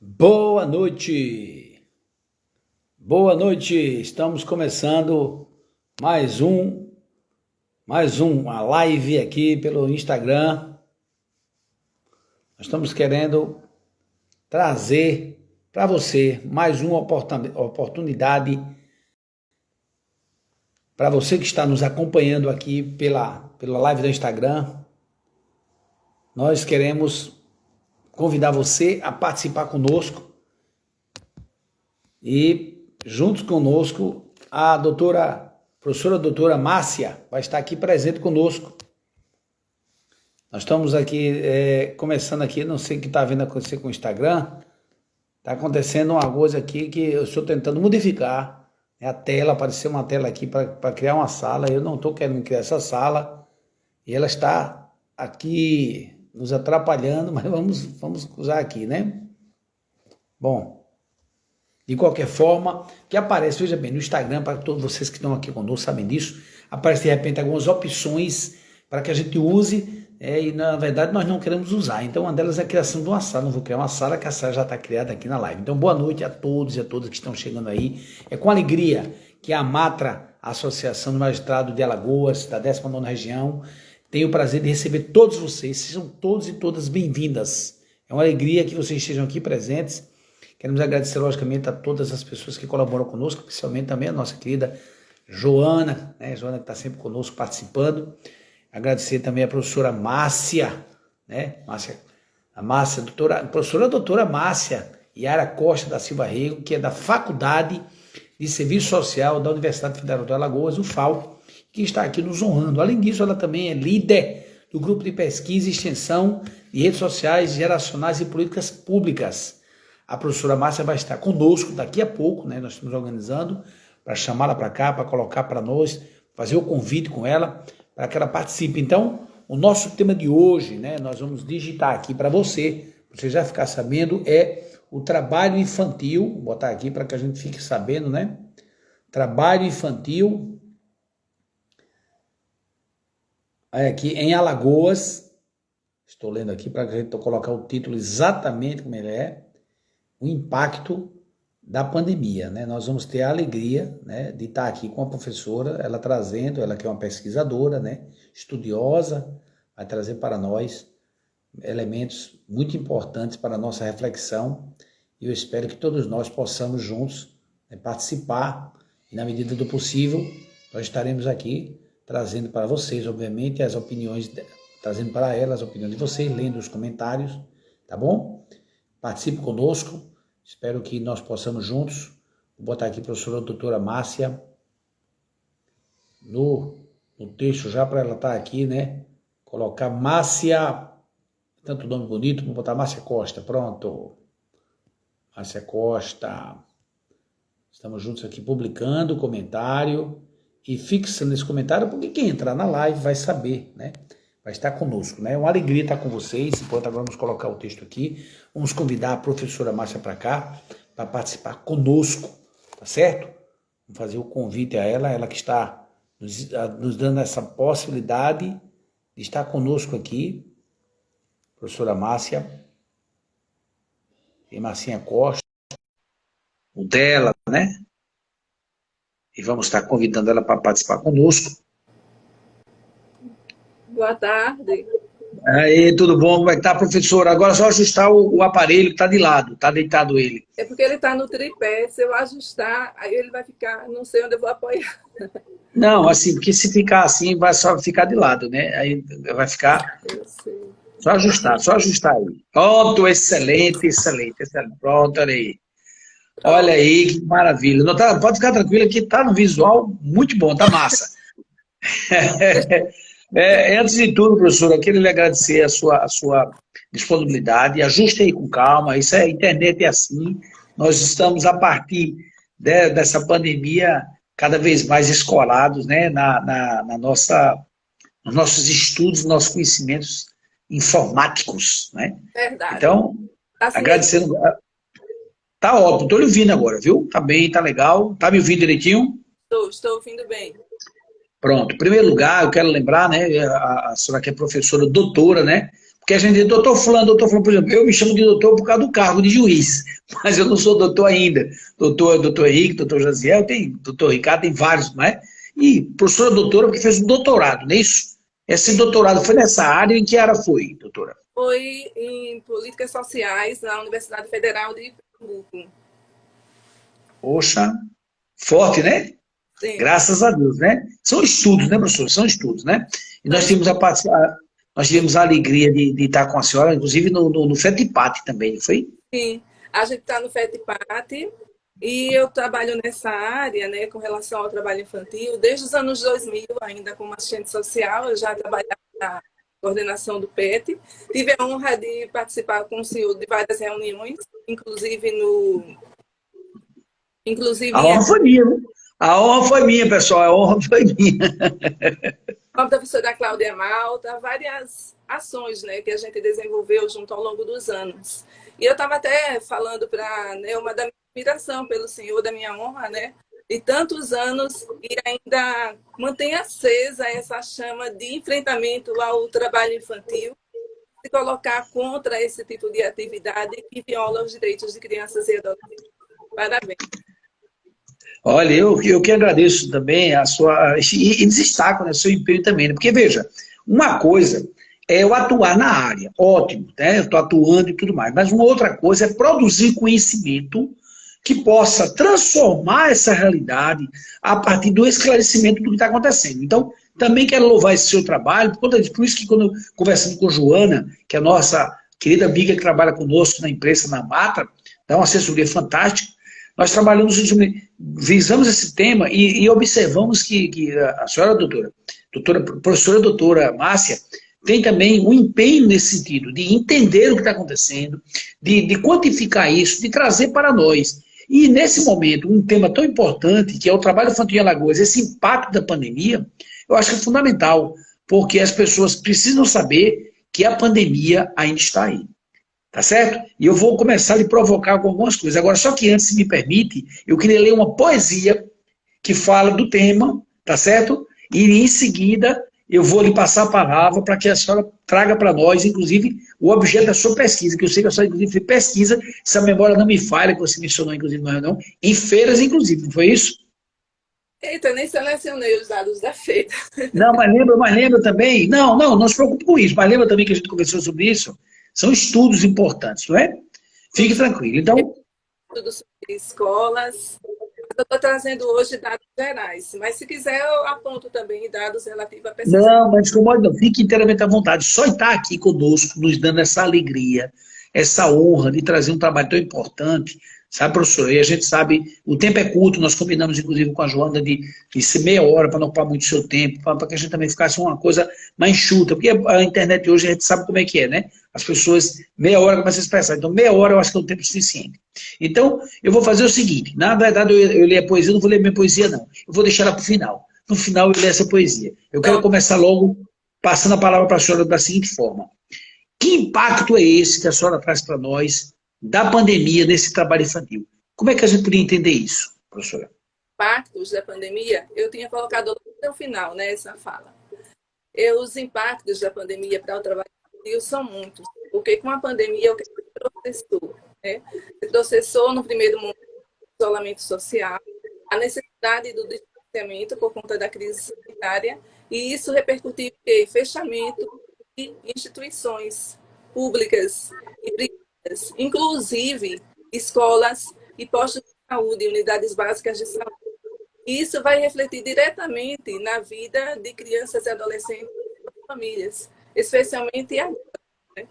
Boa noite, boa noite. Estamos começando mais uma live aqui pelo Instagram. Nós estamos querendo trazer para você mais uma oportunidade para você que está nos acompanhando aqui pela live do Instagram. Nós queremos convidar você a participar conosco e juntos conosco a professora doutora Márcia vai estar aqui presente conosco. Nós estamos aqui começando aqui, não sei o que está vendo acontecer com o Instagram, está acontecendo uma coisa aqui que eu estou tentando modificar, a tela, apareceu uma tela aqui para criar uma sala, eu não estou querendo criar essa sala e ela está aqui nos atrapalhando, mas vamos usar aqui, né? Bom, de qualquer forma, que aparece, veja bem, no Instagram, para todos vocês que estão aqui conosco sabem disso, aparece de repente algumas opções para que a gente use, e na verdade nós não queremos usar. Então uma delas é a criação de uma sala, não vou criar uma sala, que a sala já está criada aqui na live. Então boa noite a todos e a todas que estão chegando aí. É com alegria que a AMATRA, a Associação do Magistrado de Alagoas, da 19ª Região, tenho o prazer de receber todos vocês, sejam todos e todas bem-vindas. É uma alegria que vocês estejam aqui presentes. Queremos agradecer, logicamente, a todas as pessoas que colaboram conosco, principalmente também a nossa querida Joana, né? Joana que está sempre conosco participando. Agradecer também a professora Márcia, né? Professora doutora Márcia Yara Costa da Silva Rego, que é da Faculdade de Serviço Social da Universidade Federal de Alagoas, UFAL, que está aqui nos honrando. Além disso, ela também é líder do grupo de pesquisa e extensão de redes sociais, geracionais e políticas públicas. A professora Márcia vai estar conosco daqui a pouco, né? Nós estamos organizando para chamá-la para cá, para colocar para nós, fazer o convite com ela, para que ela participe. Então, o nosso tema de hoje, né? Nós vamos digitar aqui para você já ficar sabendo, é o trabalho infantil, vou botar aqui para que a gente fique sabendo, né? Trabalho infantil aqui em Alagoas. Estou lendo aqui para a gente colocar o título exatamente como ele é. O impacto da pandemia, né? Nós vamos ter a alegria, né, de estar aqui com a professora, ela trazendo, ela que é uma pesquisadora, né, estudiosa, vai trazer para nós elementos muito importantes para a nossa reflexão, e eu espero que todos nós possamos juntos, né, participar, e na medida do possível, nós estaremos aqui trazendo para vocês, obviamente, as opiniões, trazendo para ela as opiniões de vocês, lendo os comentários, tá bom? Participe conosco, espero que nós possamos juntos, vou botar aqui a professora doutora Márcia no texto já para ela estar aqui, né? Colocar Márcia, tanto nome bonito, vou botar Márcia Costa, pronto. Márcia Costa, estamos juntos aqui publicando o comentário e fixando esse comentário, porque quem entrar na live vai saber, né? Vai estar conosco, né? É uma alegria estar com vocês. Enquanto agora vamos colocar o texto aqui, vamos convidar a professora Márcia para cá, para participar conosco, tá certo? Vamos fazer o convite a ela, ela que está nos dando essa possibilidade de estar conosco aqui, professora Márcia, e Marcinha Costa, o dela, né? E vamos estar convidando ela para participar conosco. Boa tarde. Aí, tudo bom? Como é que tá, professora? Agora é só ajustar o aparelho que está de lado, está deitado ele. É porque ele está no tripé, se eu ajustar, aí ele vai ficar, não sei onde eu vou apoiar. Não, assim, porque se ficar assim, vai só ficar de lado, né? Aí vai ficar... Eu sei. Só ajustar aí. Pronto, excelente. Pronto, olha aí. Olha aí, que maravilha. Não, tá, pode ficar tranquilo que tá no visual muito bom, tá massa. Antes de tudo, professor, eu queria lhe agradecer a sua disponibilidade. Ajuste aí com calma, isso é internet, é assim. Nós estamos, a partir dessa pandemia, cada vez mais escolados, né, nos nossos estudos, nossos conhecimentos informáticos, né? Verdade. Então, Assim, agradecendo. Tá ótimo, estou lhe ouvindo agora, viu? Tá bem, tá legal. Tá me ouvindo direitinho? estou ouvindo bem. Pronto. Em primeiro lugar, eu quero lembrar, né, a senhora que é professora doutora, né? Porque a gente diz, doutor fulano, por exemplo, eu me chamo de doutor por causa do cargo de juiz, mas eu não sou doutor ainda. Doutor Henrique, doutor Jaziel, tem doutor Ricardo, tem vários, não é? E professora doutora porque fez um doutorado, não é isso? Esse doutorado foi nessa área, em que área foi, doutora? Foi em políticas sociais na Universidade Federal de Pernambuco. Poxa, forte, né? Sim. Graças a Deus, né? São estudos, né, professor? São estudos, né? E nós tivemos nós tivemos a alegria de estar com a senhora, inclusive no FETIPAT também, não foi? Sim, a gente está no FETIPAT e eu trabalho nessa área, né, com relação ao trabalho infantil, desde os anos 2000, ainda como assistente social, eu já trabalhava na coordenação do PET. Tive a honra de participar com o senhor de várias reuniões, inclusive A honra foi minha, né? A honra foi minha, pessoal, a honra foi minha. com a professora Cláudia Malta, várias ações, né, que a gente desenvolveu junto ao longo dos anos. E eu estava até falando para Neuma da minha admiração pelo senhor, da minha honra, né, de tantos anos e ainda mantém acesa essa chama de enfrentamento ao trabalho infantil, se colocar contra esse tipo de atividade que viola os direitos de crianças e adolescentes. Parabéns. Olha, eu que agradeço também a sua. E destaco, né, seu empenho também, né? Porque, veja, uma coisa é eu atuar na área, ótimo, né? Eu estou atuando e tudo mais, mas uma outra coisa é produzir conhecimento que possa transformar essa realidade a partir do esclarecimento do que está acontecendo. Então, também quero louvar esse seu trabalho, por isso que quando conversando com a Joana, que é a nossa querida amiga que trabalha conosco na imprensa, na Mata, dá uma assessoria fantástica, nós trabalhamos, visamos esse tema e observamos que a senhora professora doutora Márcia, tem também um empenho nesse sentido, de entender o que está acontecendo, de quantificar isso, de trazer para nós. E nesse momento, um tema tão importante, que é o trabalho infantil em Alagoas, esse impacto da pandemia, eu acho que é fundamental, porque as pessoas precisam saber que a pandemia ainda está aí. Tá certo? E eu vou começar a lhe provocar com algumas coisas. Agora, só que antes, se me permite, eu queria ler uma poesia que fala do tema, tá certo? E em seguida eu vou lhe passar a palavra para que a senhora traga para nós, inclusive, o objeto da sua pesquisa, que eu sei que a senhora, inclusive, fez pesquisa, se a memória não me falha, que você mencionou, inclusive, na reunião, em feiras, inclusive, não foi isso? Eita, nem selecionei os dados da feita. Não, mas lembra também, não se preocupe com isso, mas lembra também que a gente conversou sobre isso? São estudos importantes, não é? Fique tranquilo. Então, Tudo sobre escolas. Eu estou trazendo hoje dados gerais, mas se quiser eu aponto também dados relativos à pesquisa. não, mas como não, fique inteiramente à vontade. Só estar aqui conosco, nos dando essa alegria, essa honra de trazer um trabalho tão importante, sabe, professor? E a gente sabe, o tempo é curto, nós combinamos, inclusive, com a Joana de ser meia hora, para não ocupar muito seu tempo, para que a gente também ficasse uma coisa mais enxuta, porque a internet hoje a gente sabe como é que é, né? As pessoas, meia hora começam a expressar, então meia hora eu acho que é um tempo suficiente. Então, eu vou fazer o seguinte, na verdade eu li a poesia, não vou ler minha poesia não, eu vou deixar ela para o final. No final eu ler essa poesia. Eu quero começar logo passando a palavra para a senhora da seguinte forma. Que impacto é esse que a senhora traz para nós da pandemia nesse trabalho infantil? Como é que a gente poderia entender isso, professora? Impactos da pandemia, eu tinha colocado até o final, né, essa fala. Os impactos da pandemia para o trabalho infantil são muitos, porque com a pandemia o que se processou, né? Se processou no primeiro momento o isolamento social, a necessidade do distanciamento por conta da crise sanitária, e isso repercutiu em fechamento de instituições públicas e privadas, inclusive escolas e postos de saúde, unidades básicas de saúde. E isso vai refletir diretamente na vida de crianças e adolescentes e famílias, especialmente agora, né?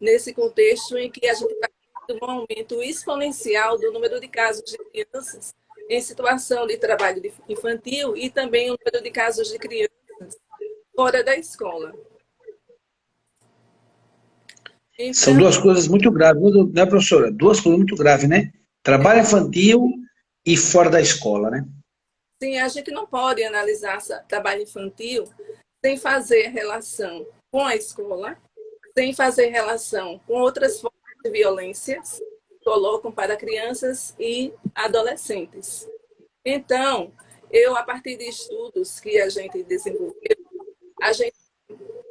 Nesse contexto em que a gente está tendo um aumento exponencial do número de casos de crianças em situação de trabalho infantil e também o número de casos de crianças fora da escola. Então, são duas coisas muito graves, né, professora? Duas coisas muito graves, né? Trabalho infantil e fora da escola, né? sim, a gente não pode analisar trabalho infantil sem fazer relação com a escola, sem fazer relação com outras formas de violências que colocam para crianças e adolescentes. Então, a partir de estudos que a gente desenvolveu, a gente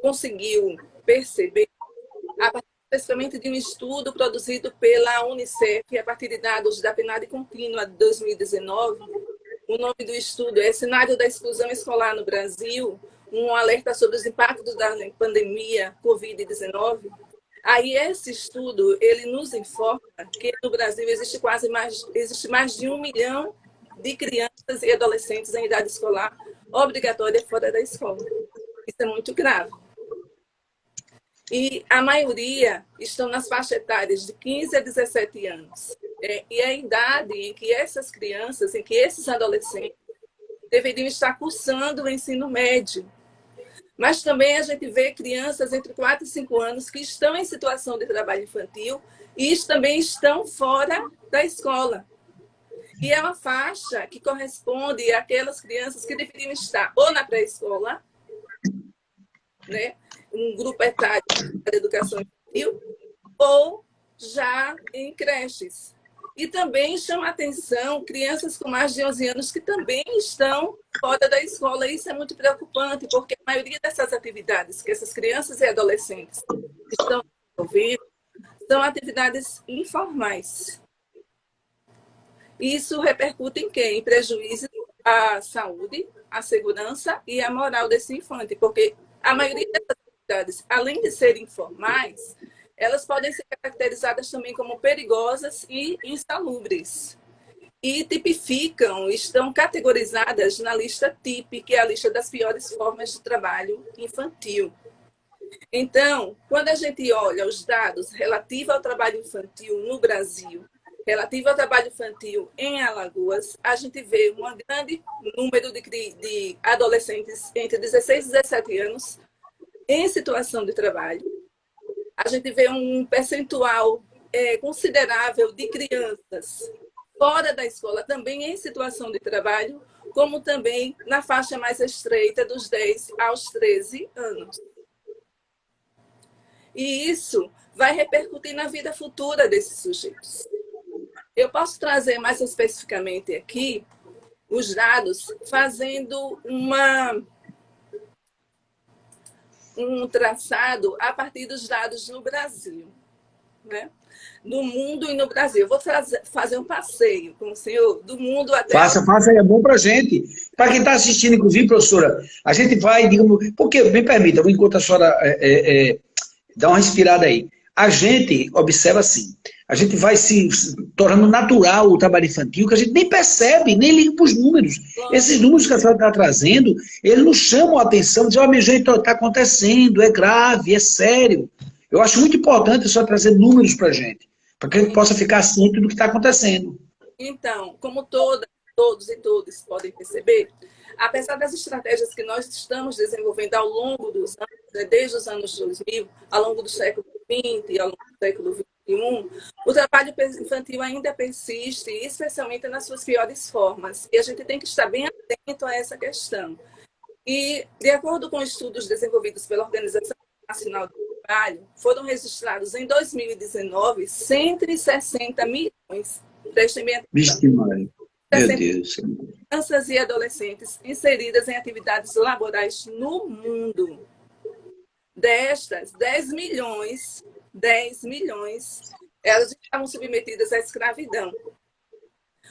conseguiu perceber especificamente de um estudo produzido pela Unicef a partir de dados da PNAD contínua de 2019. O nome do estudo é Cenário da Exclusão Escolar no Brasil, um alerta sobre os impactos da pandemia Covid-19. Aí esse estudo, ele nos informa que no Brasil existe mais de 1 milhão de crianças e adolescentes em idade escolar obrigatória fora da escola. Isso é muito grave. E a maioria estão nas faixas etárias de 15 a 17 anos. E é a idade em que essas crianças, em que esses adolescentes deveriam estar cursando o ensino médio. Mas também a gente vê crianças entre 4 e 5 anos que estão em situação de trabalho infantil e também estão fora da escola. E é uma faixa que corresponde àquelas crianças que deveriam estar ou na pré-escola, né, um grupo etário da educação infantil, ou já em creches. E também chama a atenção crianças com mais de 11 anos que também estão fora da escola. Isso é muito preocupante, porque a maioria dessas atividades que essas crianças e adolescentes estão envolvendo são atividades informais. Isso repercute em quê? Em prejuízo à saúde, à segurança e à moral desse infante, porque a maioria dessas atividades, além de serem informais, elas podem ser caracterizadas também como perigosas e insalubres. E tipificam, estão categorizadas na lista TIP, que é a lista das piores formas de trabalho infantil. Então, quando a gente olha os dados relativos ao trabalho infantil no Brasil, relativo ao trabalho infantil em Alagoas, a gente vê um grande número de adolescentes entre 16 e 17 anos em situação de trabalho. A gente vê um percentual considerável de crianças fora da escola, também em situação de trabalho, como também na faixa mais estreita dos 10 aos 13 anos. E isso vai repercutir na vida futura desses sujeitos. Eu posso trazer mais especificamente aqui os dados, fazendo um traçado a partir dos dados no Brasil, né? No mundo e no Brasil. Eu vou fazer um passeio com o senhor do mundo até... Faça, é bom para a gente. Para quem está assistindo, inclusive, professora, a gente vai, digamos, porque, me permita, enquanto a senhora dá uma respirada aí. A gente observa assim, a gente vai se tornando natural o trabalho infantil, que a gente nem percebe, nem liga para os números. Esses números que a senhora está trazendo, eles nos chamam a atenção, dizem, meu jeito está acontecendo, é grave, é sério. Eu acho muito importante a senhora trazer números para a gente, para que a gente possa ficar ciente do que está acontecendo. Então, como todos e todas podem perceber, apesar das estratégias que nós estamos desenvolvendo ao longo dos anos, né, desde os anos 2000, ao longo do século XX e ao longo do século XXI, o trabalho infantil ainda persiste, especialmente nas suas piores formas. E a gente tem que estar bem atento a essa questão. E, de acordo com estudos desenvolvidos pela Organização Nacional do Trabalho, foram registrados em 2019 160 milhões, prestem bem atenção, meu Deus, crianças e adolescentes inseridas em atividades laborais no mundo. Destas, 10 milhões, elas estavam submetidas à escravidão.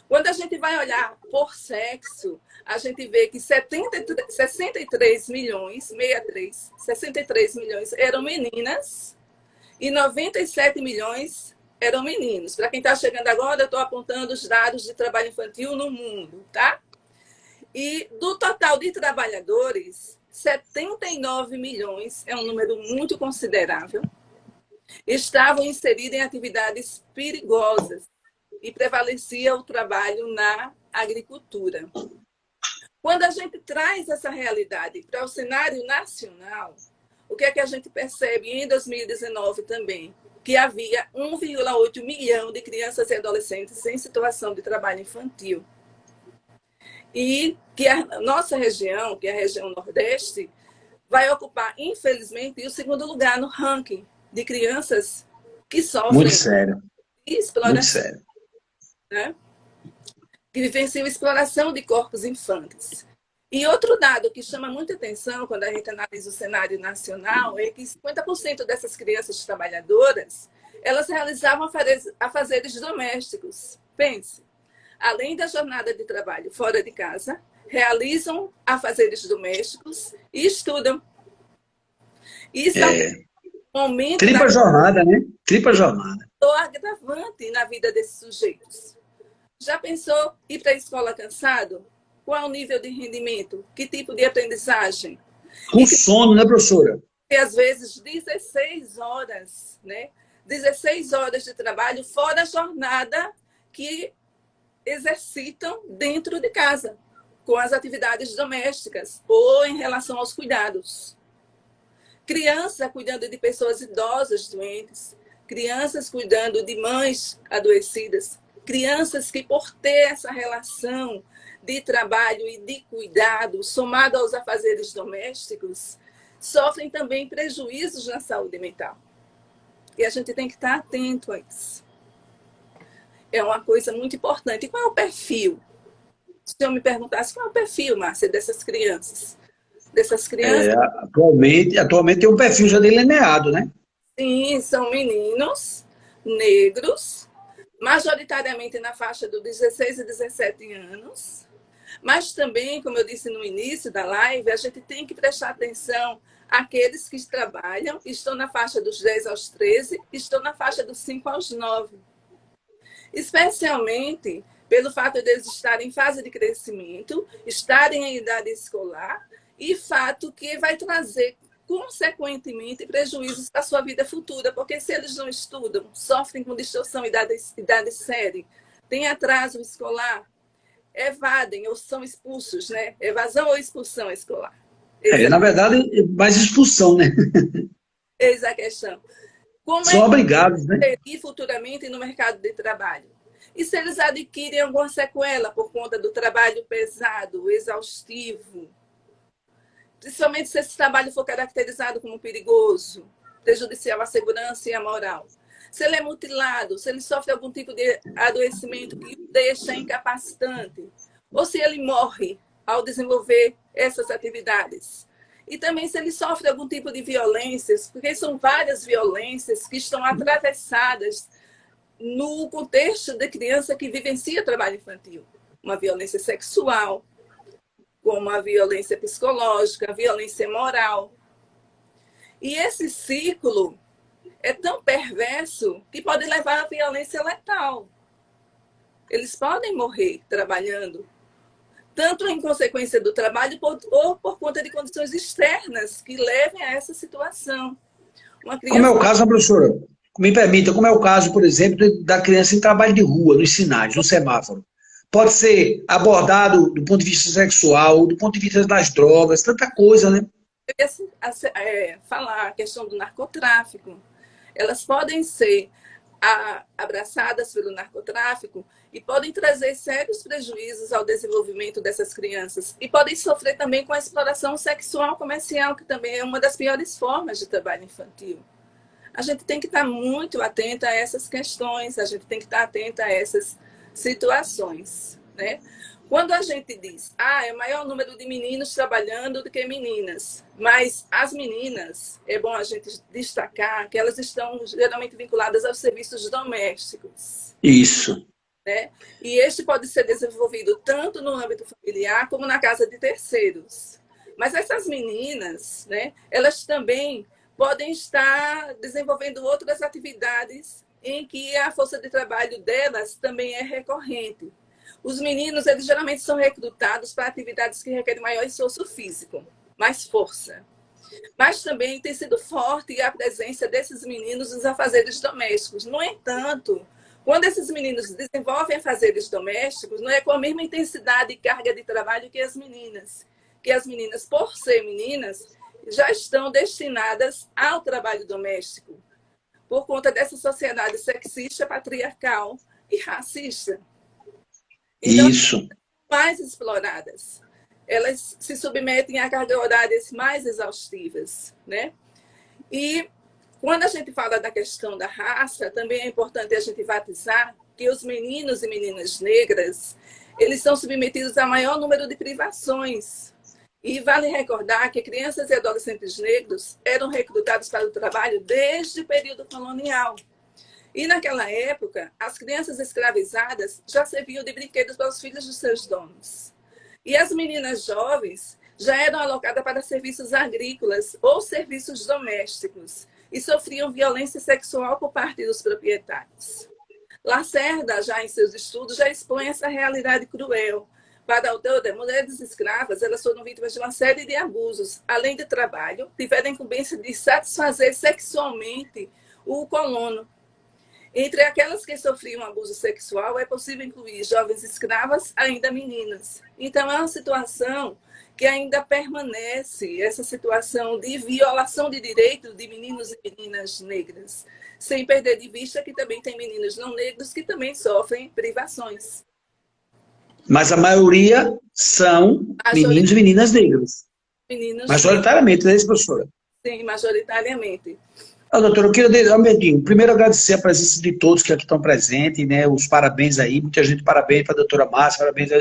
Quando a gente vai olhar por sexo, a gente vê que 63 milhões eram meninas e 97 milhões eram meninos. Para quem está chegando agora, eu estou apontando os dados de trabalho infantil no mundo, tá? E do total de trabalhadores, 79 milhões, é um número muito considerável, estavam inseridos em atividades perigosas e prevalecia o trabalho na agricultura. Quando a gente traz essa realidade para o cenário nacional, o que é que a gente percebe em 2019 também? Que havia 1,8 milhão de crianças e adolescentes em situação de trabalho infantil. E que a nossa região, que é a região Nordeste, vai ocupar, infelizmente, o segundo lugar no ranking de crianças que sofrem muito sério. Exploração, muito sério. Né? Que vivenciam exploração de corpos infantes. E outro dado que chama muita atenção quando a gente analisa o cenário nacional é que 50% dessas crianças trabalhadoras, elas realizavam afazeres domésticos. Pense, além da jornada de trabalho fora de casa, realizam afazeres domésticos e estudam. Isso é um aumento Tripla jornada, né? Tripla jornada. agravante na vida desses sujeitos. Já pensou ir para a escola cansado? Qual o nível de rendimento? Que tipo de aprendizagem? Com sono, né, professora? E às vezes 16 horas, né? 16 horas de trabalho fora a jornada que exercitam dentro de casa, com as atividades domésticas ou em relação aos cuidados. Criança cuidando de pessoas idosas doentes, crianças cuidando de mães adoecidas, crianças que, por ter essa relação de trabalho e de cuidado, somado aos afazeres domésticos, sofrem também prejuízos na saúde mental. E a gente tem que estar atento a isso. É uma coisa muito importante. E qual é o perfil? Se eu me perguntasse qual é o perfil, Márcia, dessas crianças? Atualmente tem um perfil já delineado, né? Sim, são meninos negros, majoritariamente na faixa dos 16 e 17 anos, mas também, como eu disse no início da live, a gente tem que prestar atenção àqueles que trabalham, estão na faixa dos 10 aos 13, estão na faixa dos 5 aos 9. Especialmente pelo fato de eles estarem em fase de crescimento, estarem em idade escolar, e fato que vai trazer, consequentemente, prejuízos para a sua vida futura, porque se eles não estudam, sofrem com distorção idade série, têm atraso escolar, evadem ou são expulsos, né? Evasão ou expulsão escolar. Na verdade, mais expulsão, né? Eis a questão. Como são obrigados, né? E futuramente no mercado de trabalho. E se eles adquirem alguma sequela por conta do trabalho pesado, exaustivo, principalmente se esse trabalho for caracterizado como perigoso, prejudicial à segurança e à moral. Se ele é mutilado, se ele sofre algum tipo de adoecimento que o deixa incapacitante, ou se ele morre ao desenvolver essas atividades. E também se ele sofre algum tipo de violências, porque são várias violências que estão atravessadas no contexto da criança que vivencia trabalho infantil. Uma violência sexual, como a violência psicológica, a violência moral. E esse ciclo é tão perverso que pode levar à violência letal. Eles podem morrer trabalhando, tanto em consequência do trabalho ou por conta de condições externas que levem a essa situação. Como é o caso, professora? Me permita, como é o caso, por exemplo, da criança em trabalho de rua, nos sinais, no semáforo. Pode ser abordado do ponto de vista sexual, do ponto de vista das drogas, tanta coisa, né? Eu ia falar a questão do narcotráfico. Elas podem ser abraçadas pelo narcotráfico e podem trazer sérios prejuízos ao desenvolvimento dessas crianças. E podem sofrer também com a exploração sexual comercial, que também é uma das piores formas de trabalho infantil. A gente tem que estar muito atenta a essas questões, a gente tem que estar atenta a essas situações, né? Quando a gente diz, é maior número de meninos trabalhando do que meninas, mas as meninas, é bom a gente destacar que elas estão geralmente vinculadas aos serviços domésticos. Isso. Né? E este pode ser desenvolvido tanto no âmbito familiar como na casa de terceiros. Mas essas meninas, né, elas também podem estar desenvolvendo outras atividades em que a força de trabalho delas também é recorrente. Os meninos, eles geralmente são recrutados para atividades que requerem maior esforço físico, mais força. Mas também tem sido forte a presença desses meninos nos afazeres domésticos. No entanto, quando esses meninos desenvolvem afazeres domésticos, não é com a mesma intensidade e carga de trabalho que as meninas. Que as meninas, por ser meninas, já estão destinadas ao trabalho doméstico, por conta dessa sociedade sexista, patriarcal e racista. Então, isso. Mais exploradas. Elas se submetem a cargas horárias mais exaustivas, né? E quando a gente fala da questão da raça, também é importante a gente enfatizar que os meninos e meninas negras, eles são submetidos a maior número de privações E vale recordar que crianças e adolescentes negros eram recrutados para o trabalho desde o período colonial. E naquela época, as crianças escravizadas já serviam de brinquedos para os filhos dos seus donos. E as meninas jovens já eram alocadas para serviços agrícolas ou serviços domésticos e sofriam violência sexual por parte dos proprietários. Lacerda, já em seus estudos, já expõe essa realidade cruel. Para a autora, mulheres escravas, elas foram vítimas de uma série de abusos. Além de trabalho, tiveram a incumbência de satisfazer sexualmente o colono. Entre aquelas que sofriam abuso sexual, é possível incluir jovens escravas, ainda meninas. Então, é uma situação que ainda permanece, essa situação de violação de direitos de meninos e meninas negras, sem perder de vista que também tem meninos não negros que também sofrem privações. Mas a maioria são meninos e meninas negras. Majoritariamente, não é isso, professora? Sim, majoritariamente. Doutora, eu queria, primeiro agradecer a presença de todos que aqui estão presentes, né, os parabéns aí, muita gente, parabéns para a doutora Márcia, parabéns,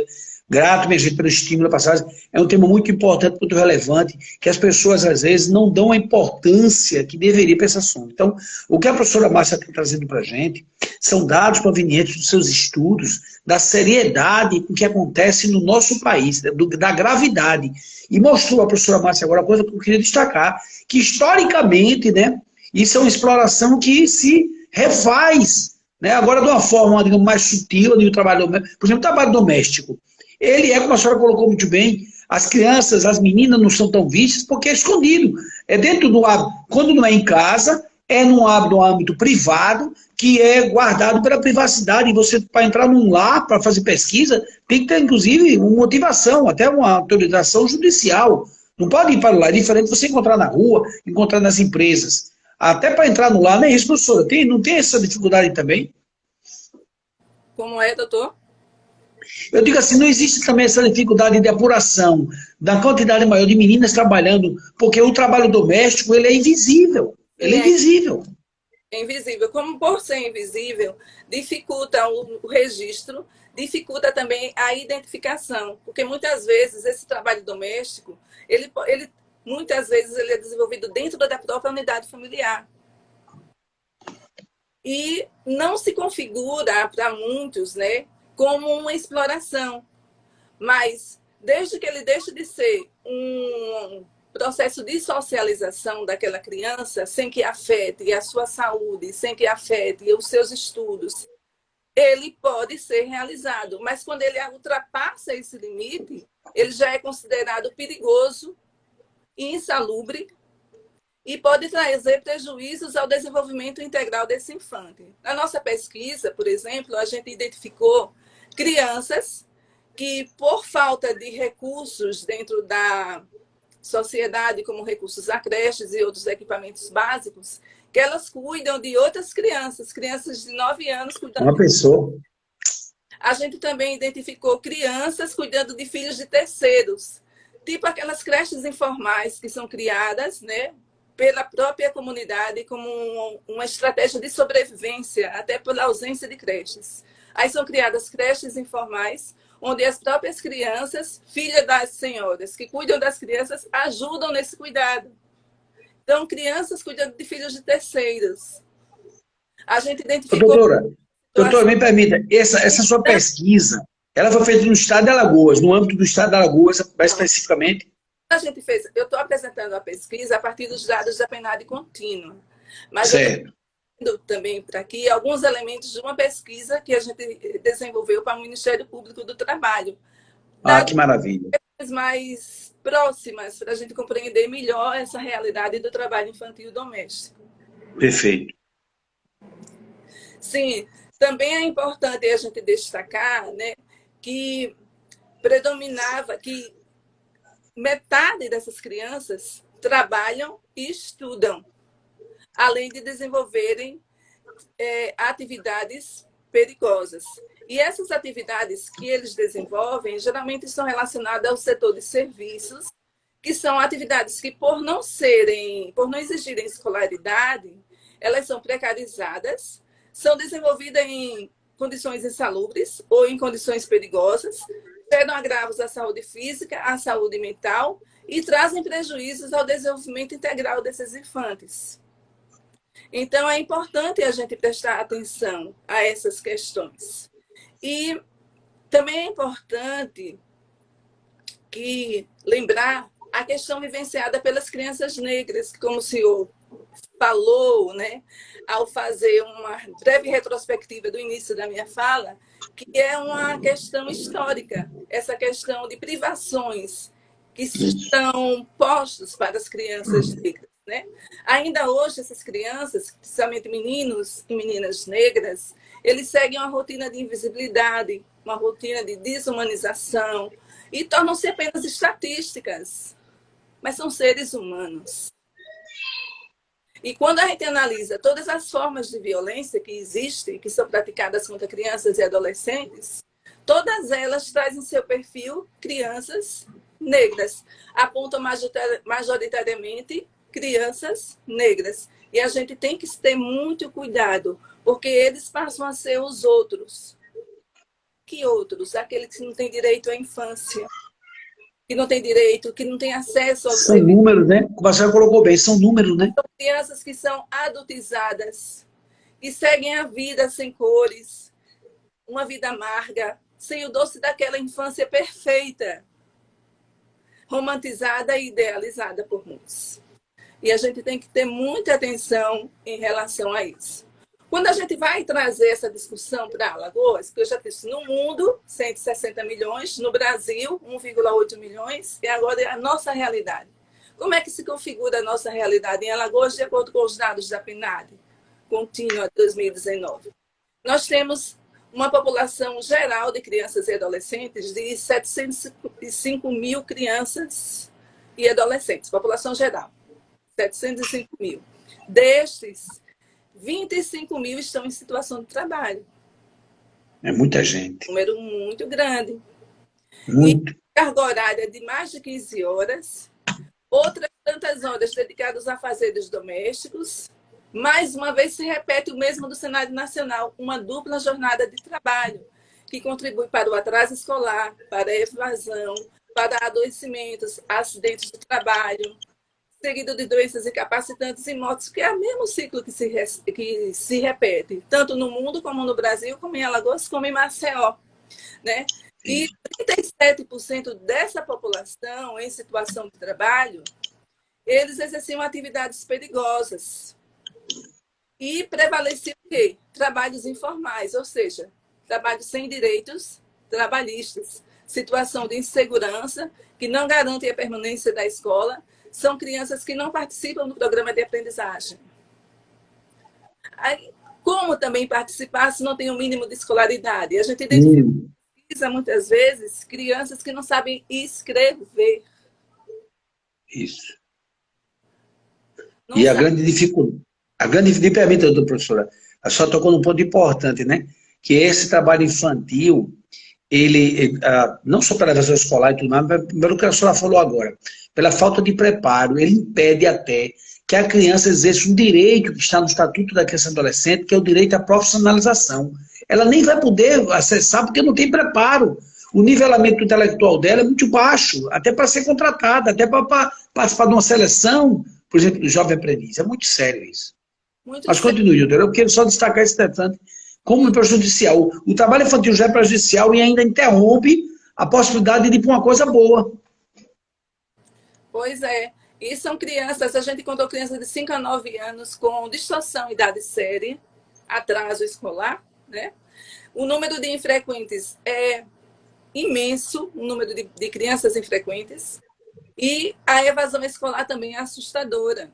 grato, minha gente, pelo estímulo da passagem. É um tema muito importante, muito relevante, que as pessoas, às vezes, não dão a importância que deveria para esse assunto. Então, o que a professora Márcia está trazendo para a gente são dados provenientes dos seus estudos, da seriedade com que acontece no nosso país, da gravidade. E mostrou a professora Márcia agora uma coisa que eu queria destacar, que historicamente, né, isso é uma exploração que se refaz, né? Agora de uma forma, digamos, mais sutil, o trabalho, por exemplo, o trabalho doméstico. Ele é, como a senhora colocou muito bem, as crianças, as meninas não são tão vistas porque é escondido. É dentro do hábito, quando não é em casa, é no âmbito privado, que é guardado pela privacidade. E você, para entrar num lar, para fazer pesquisa, tem que ter, inclusive, uma motivação, até uma autorização judicial. Não pode ir para lá. É diferente você encontrar na rua, encontrar nas empresas. Até para entrar no lar, não é isso, professora? Não tem essa dificuldade também? Como é, doutor? Eu digo assim, não existe também essa dificuldade de apuração da quantidade maior de meninas trabalhando, porque o trabalho doméstico, ele é invisível. Ele é invisível. É invisível. Como por ser invisível, dificulta o registro, dificulta também a identificação, porque muitas vezes esse trabalho doméstico, muitas vezes ele é desenvolvido dentro da própria unidade familiar. E não se configura para muitos, né, como uma exploração. Mas, desde que ele deixe de ser um processo de socialização daquela criança, sem que afete a sua saúde, sem que afete os seus estudos, ele pode ser realizado. Mas, quando ele ultrapassa esse limite, ele já é considerado perigoso, insalubre e pode trazer prejuízos ao desenvolvimento integral desse infante. Na nossa pesquisa, por exemplo, a gente identificou crianças que, por falta de recursos dentro da sociedade, como recursos a creches e outros equipamentos básicos, que elas cuidam de outras crianças, crianças de 9 anos cuidando uma pessoa. A gente também identificou crianças cuidando de filhos de terceiros, tipo aquelas creches informais que são criadas, né, pela própria comunidade como uma estratégia de sobrevivência, até pela ausência de creches. Aí são criadas creches informais, onde as próprias crianças, filhas das senhoras que cuidam das crianças, ajudam nesse cuidado. Então, crianças cuidando de filhos de terceiros. A gente identificou... Doutora, me permita, essa sua pesquisa, ela foi feita no estado de Alagoas, no âmbito do estado de Alagoas, mais especificamente? A gente fez, eu estou apresentando a pesquisa a partir dos dados da PNAD contínua. Mas certo. Eu estou também para aqui alguns elementos de uma pesquisa que a gente desenvolveu para o Ministério Público do Trabalho. Que maravilha. Mais próximas, para a gente compreender melhor essa realidade do trabalho infantil doméstico. Perfeito. Sim, também é importante a gente destacar, né, que predominava que metade dessas crianças trabalham e estudam, além de desenvolverem atividades perigosas. E essas atividades que eles desenvolvem, geralmente estão relacionadas ao setor de serviços, que são atividades que, por não exigirem escolaridade, elas são precarizadas, são desenvolvidas em condições insalubres ou em condições perigosas, geram agravos à saúde física, à saúde mental e trazem prejuízos ao desenvolvimento integral desses infantes. Então, é importante a gente prestar atenção a essas questões. E também é importante lembrar a questão vivenciada pelas crianças negras, como o senhor falou, né, ao fazer uma breve retrospectiva do início da minha fala, que é uma questão histórica, essa questão de privações que estão postos para as crianças negras. Né? Ainda hoje, essas crianças, principalmente meninos e meninas negras, eles seguem uma rotina de invisibilidade, uma rotina de desumanização e tornam-se apenas estatísticas, mas são seres humanos. E quando a gente analisa todas as formas de violência que existem, que são praticadas contra crianças e adolescentes, todas elas trazem seu perfil crianças negras, apontam majoritariamente crianças negras. E a gente tem que ter muito cuidado, porque eles passam a ser os outros. Que outros? Aqueles que não têm direito à infância, que não têm direito, que não têm acesso ao São números, né? Como a senhora colocou bem, são números, né? São crianças que são adultizadas, que seguem a vida sem cores, uma vida amarga, sem o doce daquela infância perfeita, romantizada e idealizada por muitos. E a gente tem que ter muita atenção em relação a isso. Quando a gente vai trazer essa discussão para Alagoas, que eu já disse, no mundo, 160 milhões, no Brasil, 1,8 milhões, e agora é a nossa realidade. Como é que se configura a nossa realidade em Alagoas, de acordo com os dados da PNAD, contínua 2019? Nós temos uma população geral de crianças e adolescentes de 705 mil crianças e adolescentes, população geral, 705 mil. Destes, 25 mil estão em situação de trabalho. É muita gente. Um número muito grande. Muito. E carga horária de mais de 15 horas, outras tantas horas dedicadas a afazeres domésticos. Mais uma vez se repete o mesmo do cenário nacional, uma dupla jornada de trabalho, que contribui para o atraso escolar, para a evasão, para adoecimentos, acidentes de trabalho, seguido de doenças incapacitantes e mortes, que é o mesmo ciclo que se repete, tanto no mundo, como no Brasil, como em Alagoas, como em Maceió. Né? E 37% dessa população em situação de trabalho, eles exerciam atividades perigosas. E prevalecia o quê? Trabalhos informais, ou seja, trabalhos sem direitos trabalhistas, situação de insegurança, que não garantem a permanência da escola, são crianças que não participam do programa de aprendizagem. Aí, como também participar se não tem o mínimo de escolaridade? A gente identifica muitas vezes crianças que não sabem escrever. Isso. Não e sabe. a grande dificuldade, doutora professora, a senhora tocou num ponto importante, né? Que esse trabalho infantil, ele não só pela evasão escolar e tudo mais, mas pelo que a senhora falou agora, pela falta de preparo, ele impede até que a criança exerça um direito que está no Estatuto da Criança e Adolescente, que é o direito à profissionalização. Ela nem vai poder acessar porque não tem preparo. O nivelamento intelectual dela é muito baixo, até para ser contratada, até para participar de uma seleção, por exemplo, do jovem aprendiz. É muito sério isso. Mas continue, doutor. Eu quero só destacar esse detalhe como prejudicial. O trabalho infantil já é prejudicial e ainda interrompe a possibilidade de ir para uma coisa boa. Pois é. E são crianças, a gente encontrou crianças de 5 a 9 anos com distorção idade séria, atraso escolar, né? O número de infrequentes é imenso, o número de crianças infrequentes, e a evasão escolar também é assustadora.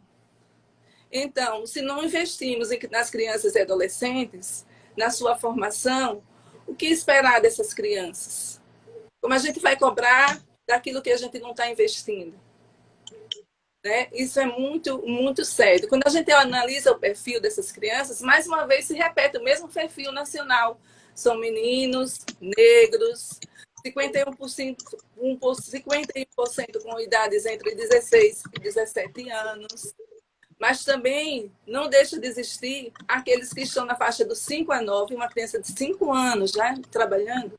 Então, se não investimos nas crianças e adolescentes, na sua formação, o que esperar dessas crianças? Como a gente vai cobrar daquilo que a gente não está investindo? Né? Isso é muito, muito sério. Quando a gente analisa o perfil dessas crianças, mais uma vez se repete o mesmo perfil nacional. São meninos, negros, 51% com idades entre 16 e 17 anos. Mas também não deixa de existir aqueles que estão na faixa dos 5 a 9, uma criança de 5 anos já trabalhando,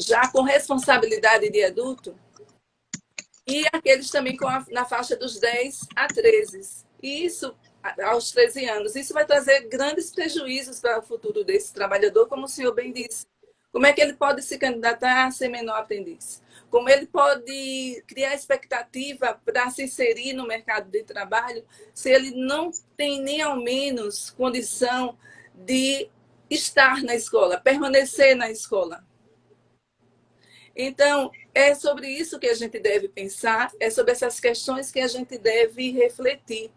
já com responsabilidade de adulto, e aqueles também na faixa dos 10 a 13. E isso, aos 13 anos, isso vai trazer grandes prejuízos para o futuro desse trabalhador, como o senhor bem disse. Como é que ele pode se candidatar a ser menor aprendiz? Como ele pode criar expectativa para se inserir no mercado de trabalho se ele não tem nem ao menos condição de estar na escola, permanecer na escola? Então, é sobre isso que a gente deve pensar, é sobre essas questões que a gente deve refletir.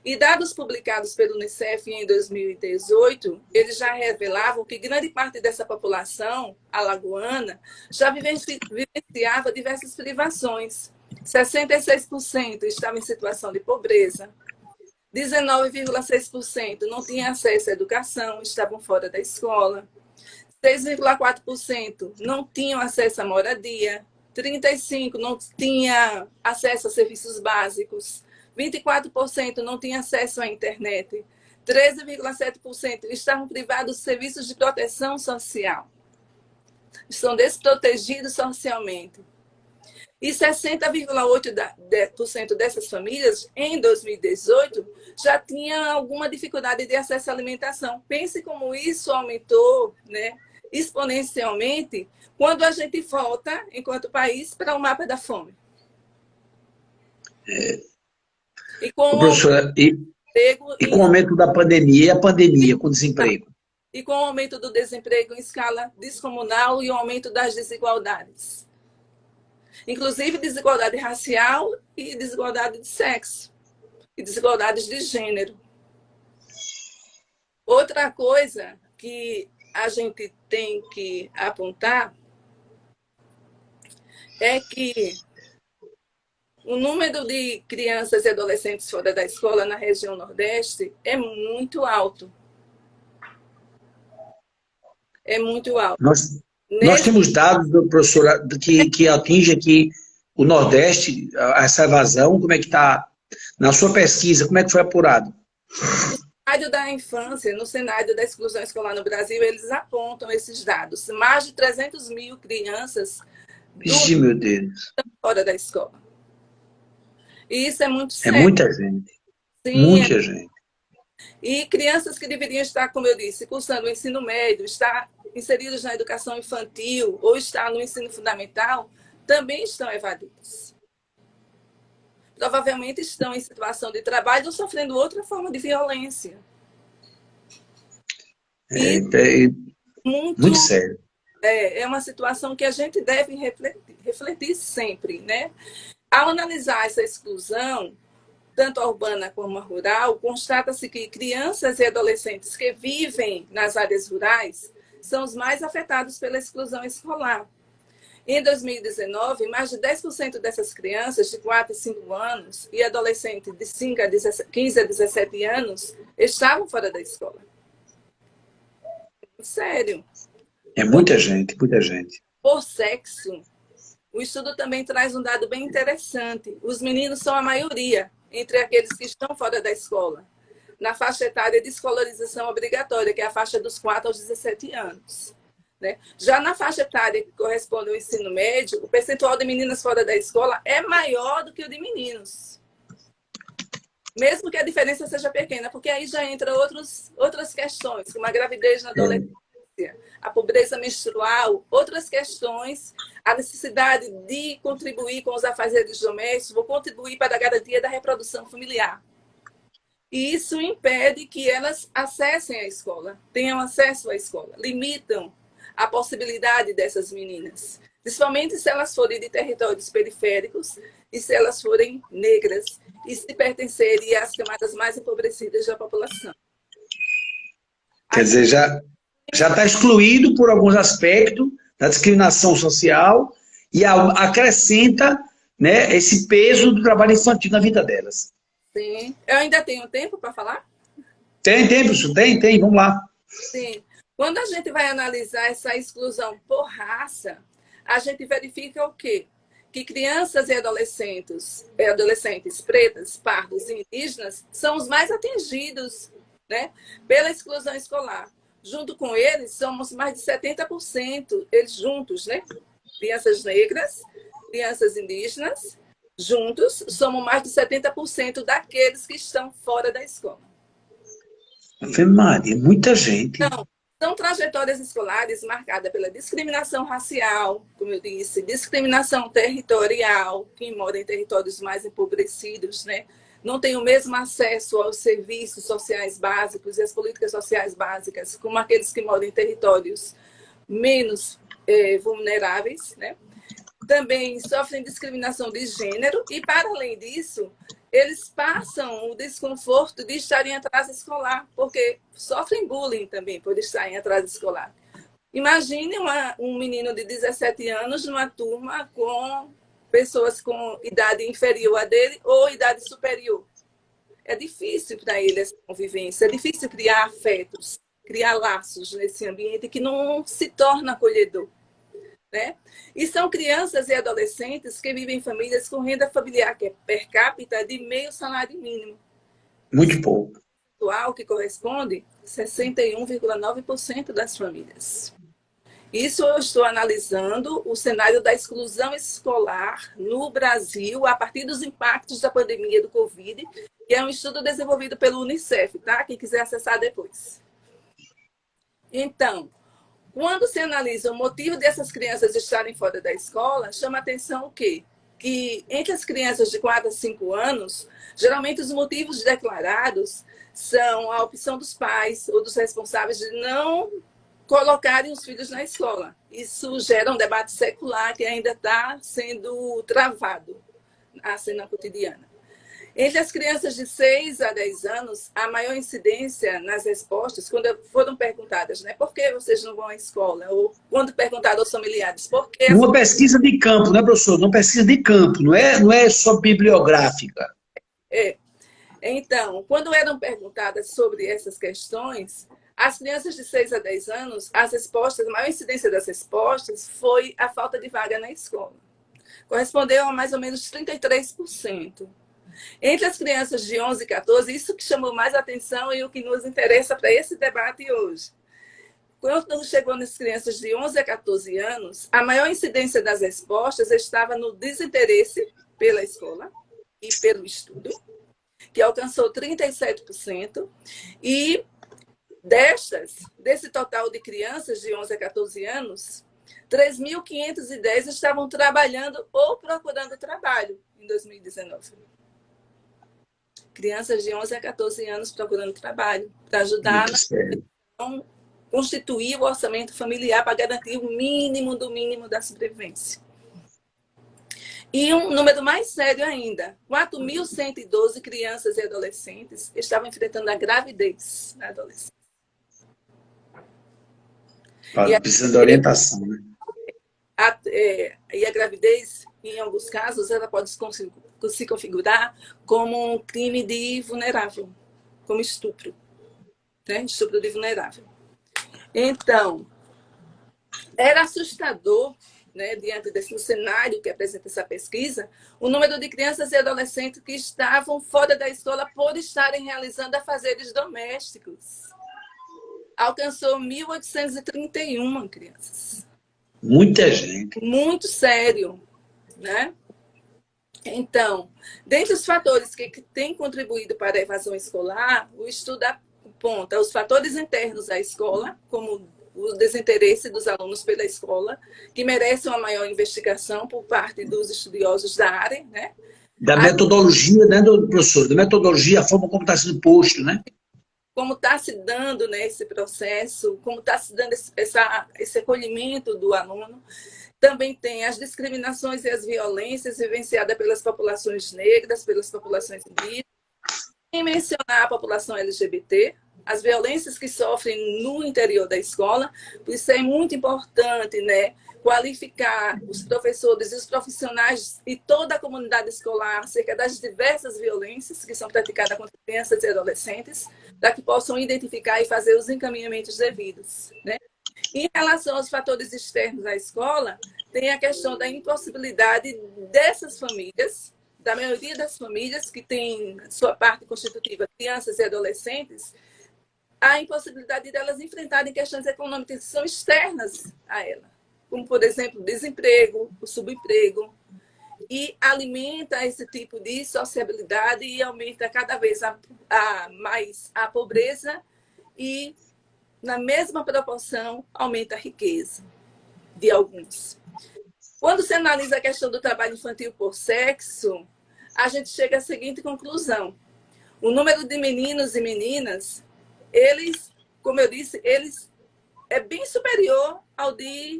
E dados publicados pelo Unicef em 2018, eles já revelavam que grande parte dessa população alagoana já vivenciava diversas privações. 66% estava em situação de pobreza, 19,6% não tinha acesso à educação, estavam fora da escola, 6,4% não tinham acesso à moradia, 35% não tinha acesso a serviços básicos, 24% não tinha acesso à internet, 13,7% estavam privados de serviços de proteção social, estão desprotegidos socialmente. E 60,8% dessas famílias, em 2018, já tinham alguma dificuldade de acesso à alimentação. Pense como isso aumentou, né, exponencialmente quando a gente volta, enquanto país, para o mapa da fome. E com professora, com o aumento da pandemia, e a pandemia com o desemprego? E com o aumento do desemprego em escala descomunal e o aumento das desigualdades. Inclusive desigualdade racial e desigualdade de sexo. E desigualdades de gênero. Outra coisa que a gente tem que apontar é que o número de crianças e adolescentes fora da escola na região Nordeste é muito alto. É muito alto. Nós temos dados, professora, que atinge aqui o Nordeste, essa evasão. Como é que está? Na sua pesquisa, como é que foi apurado? No cenário da infância, no cenário da exclusão escolar no Brasil, eles apontam esses dados. Mais de 300 mil crianças Meu Deus. fora da escola. E isso é muito sério. É muita gente. Sim, muita gente. E crianças que deveriam estar, como eu disse, cursando o ensino médio, estar inseridos na educação infantil ou estar no ensino fundamental, também estão evadidas. Provavelmente estão em situação de trabalho ou sofrendo outra forma de violência. Muito sério. É uma situação que a gente deve refletir sempre, né? Ao analisar essa exclusão, tanto a urbana como a rural, constata-se que crianças e adolescentes que vivem nas áreas rurais são os mais afetados pela exclusão escolar. Em 2019, mais de 10% dessas crianças de 4 a 5 anos e adolescentes de 15 a 17 anos estavam fora da escola. Sério. É muita gente, muita gente. Por sexo, o estudo também traz um dado bem interessante. Os meninos são a maioria entre aqueles que estão fora da escola, na faixa etária de escolarização obrigatória, que é a faixa dos 4 aos 17 anos. Né? Já na faixa etária que corresponde ao ensino médio, o percentual de meninas fora da escola é maior do que o de meninos. Mesmo que a diferença seja pequena, porque aí já entra outras questões, como a gravidez na adolescência, a pobreza menstrual, outras questões, a necessidade de contribuir com os afazeres domésticos, vou contribuir para a garantia da reprodução familiar. E isso impede que elas acessem a escola, tenham acesso à escola, limitam a possibilidade dessas meninas, principalmente se elas forem de territórios periféricos e se elas forem negras e se pertencerem às camadas mais empobrecidas da população. Quer dizer, já está excluído por alguns aspectos da discriminação social e acrescenta, né, esse peso do trabalho infantil na vida delas. Sim. Eu ainda tenho tempo para falar? Tem, professor, tem, vamos lá. Sim. Quando a gente vai analisar essa exclusão por raça, a gente verifica o quê? Que crianças e adolescentes pretas, pardos e indígenas são os mais atingidos, né, pela exclusão escolar. Junto com eles, somos mais de 70%, eles juntos, né? Crianças negras, crianças indígenas Juntos, somos mais de 70% daqueles que estão fora da escola. Ave Maria, muita gente. Então, são trajetórias escolares marcadas pela discriminação racial, como eu disse, discriminação territorial, quem mora em territórios mais empobrecidos, né? Não tem o mesmo acesso aos serviços sociais básicos e às políticas sociais básicas como aqueles que moram em territórios menos vulneráveis, né? Também sofrem discriminação de gênero e, para além disso, eles passam o desconforto de estarem em atraso escolar, porque sofrem bullying também por estarem em atraso escolar. Imagine um menino de 17 anos numa turma com pessoas com idade inferior a dele ou idade superior. É difícil para ele essa convivência, é difícil criar afetos, criar laços nesse ambiente que não se torna acolhedor. Né? E são crianças e adolescentes que vivem em famílias com renda familiar que é per capita de meio salário mínimo. Muito pouco. Atual que corresponde a 61,9% das famílias. Isso eu estou analisando o cenário da exclusão escolar no Brasil a partir dos impactos da pandemia do Covid, que é um estudo desenvolvido pelo Unicef, tá? Quem quiser acessar depois. Então, quando se analisa o motivo dessas crianças estarem fora da escola, chama atenção o quê? Que entre as crianças de 4 a 5 anos, geralmente os motivos declarados são a opção dos pais ou dos responsáveis de não colocarem os filhos na escola. Isso gera um debate secular que ainda está sendo travado na cena cotidiana. Entre as crianças de 6 a 10 anos, a maior incidência nas respostas, quando foram perguntadas, né, por que vocês não vão à escola? Ou quando perguntado aos familiares, por que... Uma pesquisa de campo, né, professor? Uma pesquisa de campo, não é só bibliográfica. Então, quando eram perguntadas sobre essas questões, as crianças de 6 a 10 anos, a maior incidência das respostas foi a falta de vaga na escola. Correspondeu a mais ou menos 33%. Entre as crianças de 11 e 14, isso que chamou mais atenção e o que nos interessa para esse debate hoje. Quando chegou nas crianças de 11 a 14 anos, a maior incidência das respostas estava no desinteresse pela escola e pelo estudo, que alcançou 37%, e desse total de crianças de 11 a 14 anos, 3.510 estavam trabalhando ou procurando trabalho em 2019. Crianças de 11 a 14 anos procurando trabalho, para ajudar a constituir o orçamento familiar para garantir o mínimo do mínimo da sobrevivência. E um número mais sério ainda, 4.112 crianças e adolescentes estavam enfrentando a gravidez na adolescência. Precisando de orientação, né? E a gravidez, em alguns casos, ela pode se configurar como um crime de vulnerável, como estupro, né? Estupro de vulnerável. Então, era assustador, né, diante desse cenário que apresenta essa pesquisa, o número de crianças e adolescentes que estavam fora da escola por estarem realizando afazeres domésticos. Alcançou 1.831 crianças. Muita gente. Muito sério, né? Então, dentre os fatores que têm contribuído para a evasão escolar, o estudo aponta os fatores internos à escola, como o desinteresse dos alunos pela escola, que merecem uma maior investigação por parte dos estudiosos da área, né? Da metodologia, né, professor? Da metodologia, a forma como está sendo posto, né? Como está se dando, né, esse processo, como está se dando esse acolhimento do aluno. Também tem as discriminações e as violências vivenciadas pelas populações negras, pelas populações indígenas, sem mencionar a população LGBT, as violências que sofrem no interior da escola. Por isso é muito importante, né, qualificar os professores e os profissionais e toda a comunidade escolar acerca das diversas violências que são praticadas contra crianças e adolescentes, para que possam identificar e fazer os encaminhamentos devidos, né? Em relação aos fatores externos à escola, tem a questão da impossibilidade dessas famílias, da maioria das famílias que tem sua parte constitutiva crianças e adolescentes, a impossibilidade delas enfrentarem questões econômicas que são externas a ela, como, por exemplo, o desemprego, o subemprego. e alimenta esse tipo de sociabilidade e aumenta cada vez mais a pobreza e, na mesma proporção, aumenta a riqueza de alguns. Quando se analisa a questão do trabalho infantil por sexo, a gente chega à seguinte conclusão. O número de meninos e meninas, eles, como eu disse, eles é bem superior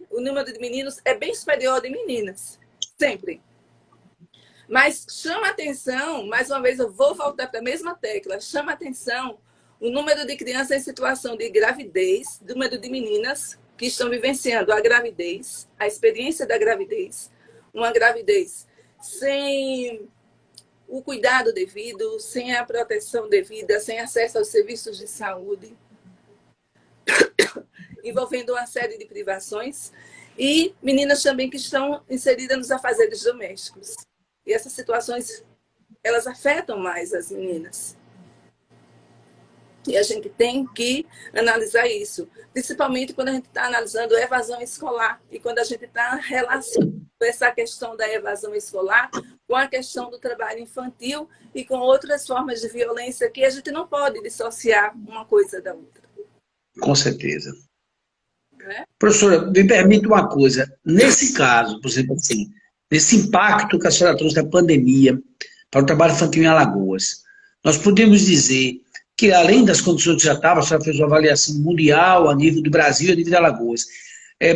o número de meninos é bem superior ao de meninas, sempre. Mas chama atenção, mais uma vez eu vou voltar para a mesma tecla, chama atenção o número de crianças em situação de gravidez, número de meninas que estão vivenciando a gravidez, a experiência da gravidez, uma gravidez sem o cuidado devido, sem a proteção devida, sem acesso aos serviços de saúde, envolvendo uma série de privações, e meninas também que estão inseridas nos afazeres domésticos. E essas situações, elas afetam mais as meninas. E a gente tem que analisar isso, principalmente quando a gente está analisando a evasão escolar e quando a gente está relacionando essa questão da evasão escolar com a questão do trabalho infantil e com outras formas de violência que a gente não pode dissociar uma coisa da outra. Com certeza. Professora, me permite uma coisa. Nesse caso, por exemplo, assim, nesse impacto que a senhora trouxe da pandemia para o trabalho infantil em Alagoas, nós podemos dizer que, além das condições que já estavam, a senhora fez uma avaliação mundial a nível do Brasil e a nível de Alagoas,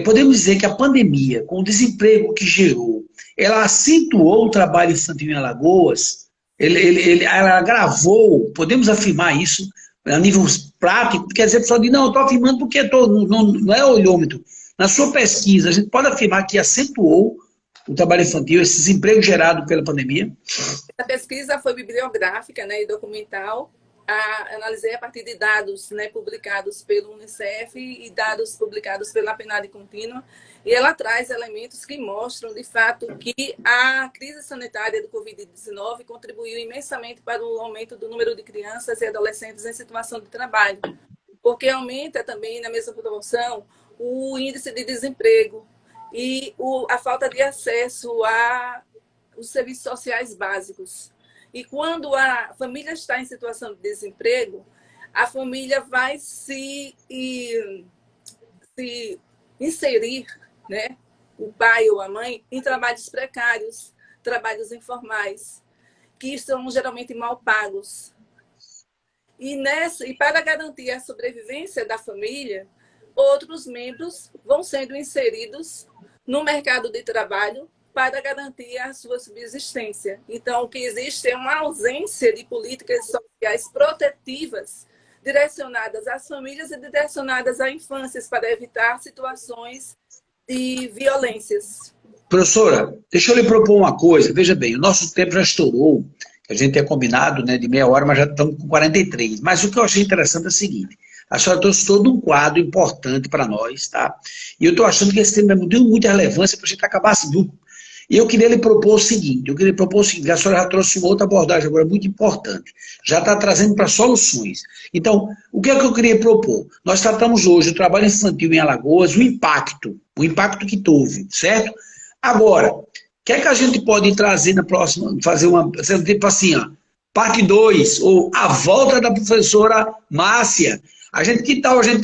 podemos dizer que a pandemia, com o desemprego que gerou, ela acentuou o trabalho infantil em Alagoas, ela agravou, podemos afirmar isso, a nível prático, quer dizer, a pessoa diz, não, eu estou afirmando porque não é olhômetro. Na sua pesquisa, a gente pode afirmar que acentuou o trabalho infantil, esse desemprego gerado pela pandemia? Essa pesquisa foi bibliográfica, né, e documental. Analisei a partir de dados, né, publicados pelo Unicef e dados publicados pela PNAD contínua, e ela traz elementos que mostram, de fato, que a crise sanitária do Covid-19 contribuiu imensamente para o aumento do número de crianças e adolescentes em situação de trabalho, porque aumenta também, na mesma proporção, o índice de desemprego e a falta de acesso aos serviços sociais básicos. E quando a família está em situação de desemprego, a família vai se inserir, né, o pai ou a mãe, em trabalhos precários, trabalhos informais, que são geralmente mal pagos. E para garantir a sobrevivência da família, outros membros vão sendo inseridos no mercado de trabalho para garantir a sua subsistência. Então, o que existe é uma ausência de políticas sociais protetivas direcionadas às famílias e direcionadas a infâncias para evitar situações de violências. Professora, deixa eu lhe propor uma coisa. Veja bem, o nosso tempo já estourou, a gente tinha combinado, né, de meia hora, mas já estamos com 43. Mas o que eu achei interessante é o seguinte, a senhora trouxe todo um quadro importante para nós, tá? E eu estou achando que esse tema deu muita relevância para a gente acabar assim. E eu queria lhe propor o seguinte, a senhora já trouxe uma outra abordagem agora muito importante, já está trazendo para soluções. Então, o que é que eu queria propor? Nós tratamos hoje o trabalho infantil em Alagoas, o impacto que teve, certo? Agora, o que é que a gente pode trazer na próxima, fazer tipo assim, ó, parte 2, ou a volta da professora Márcia. Que tal a gente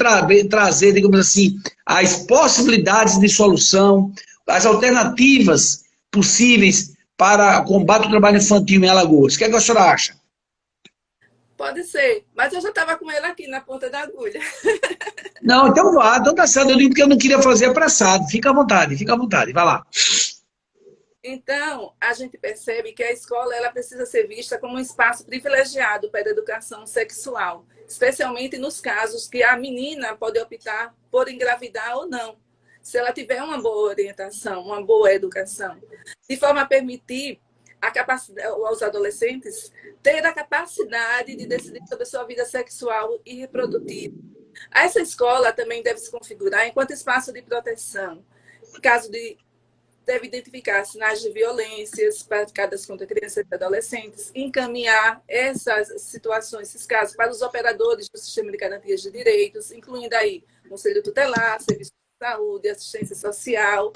trazer, digamos assim, as possibilidades de solução, as alternativas possíveis para combate ao trabalho infantil em Alagoas? O que é que a senhora acha? Pode ser, mas eu já estava com ele aqui na ponta da agulha. Não, então vá, então tá certo, eu digo porque eu não queria fazer apressado. Fica à vontade, vai lá. Então, a gente percebe que a escola ela precisa ser vista como um espaço privilegiado para a educação sexual, especialmente nos casos que a menina pode optar por engravidar ou não, se ela tiver uma boa orientação, uma boa educação, de forma a permitir aos adolescentes ter a capacidade de decidir sobre a sua vida sexual e reprodutiva. Essa escola também deve se configurar enquanto espaço de proteção, em caso deve identificar sinais de violências praticadas contra crianças e adolescentes, encaminhar essas situações, esses casos, para os operadores do sistema de garantias de direitos, incluindo aí Conselho Tutelar, Serviço de Saúde, Assistência Social.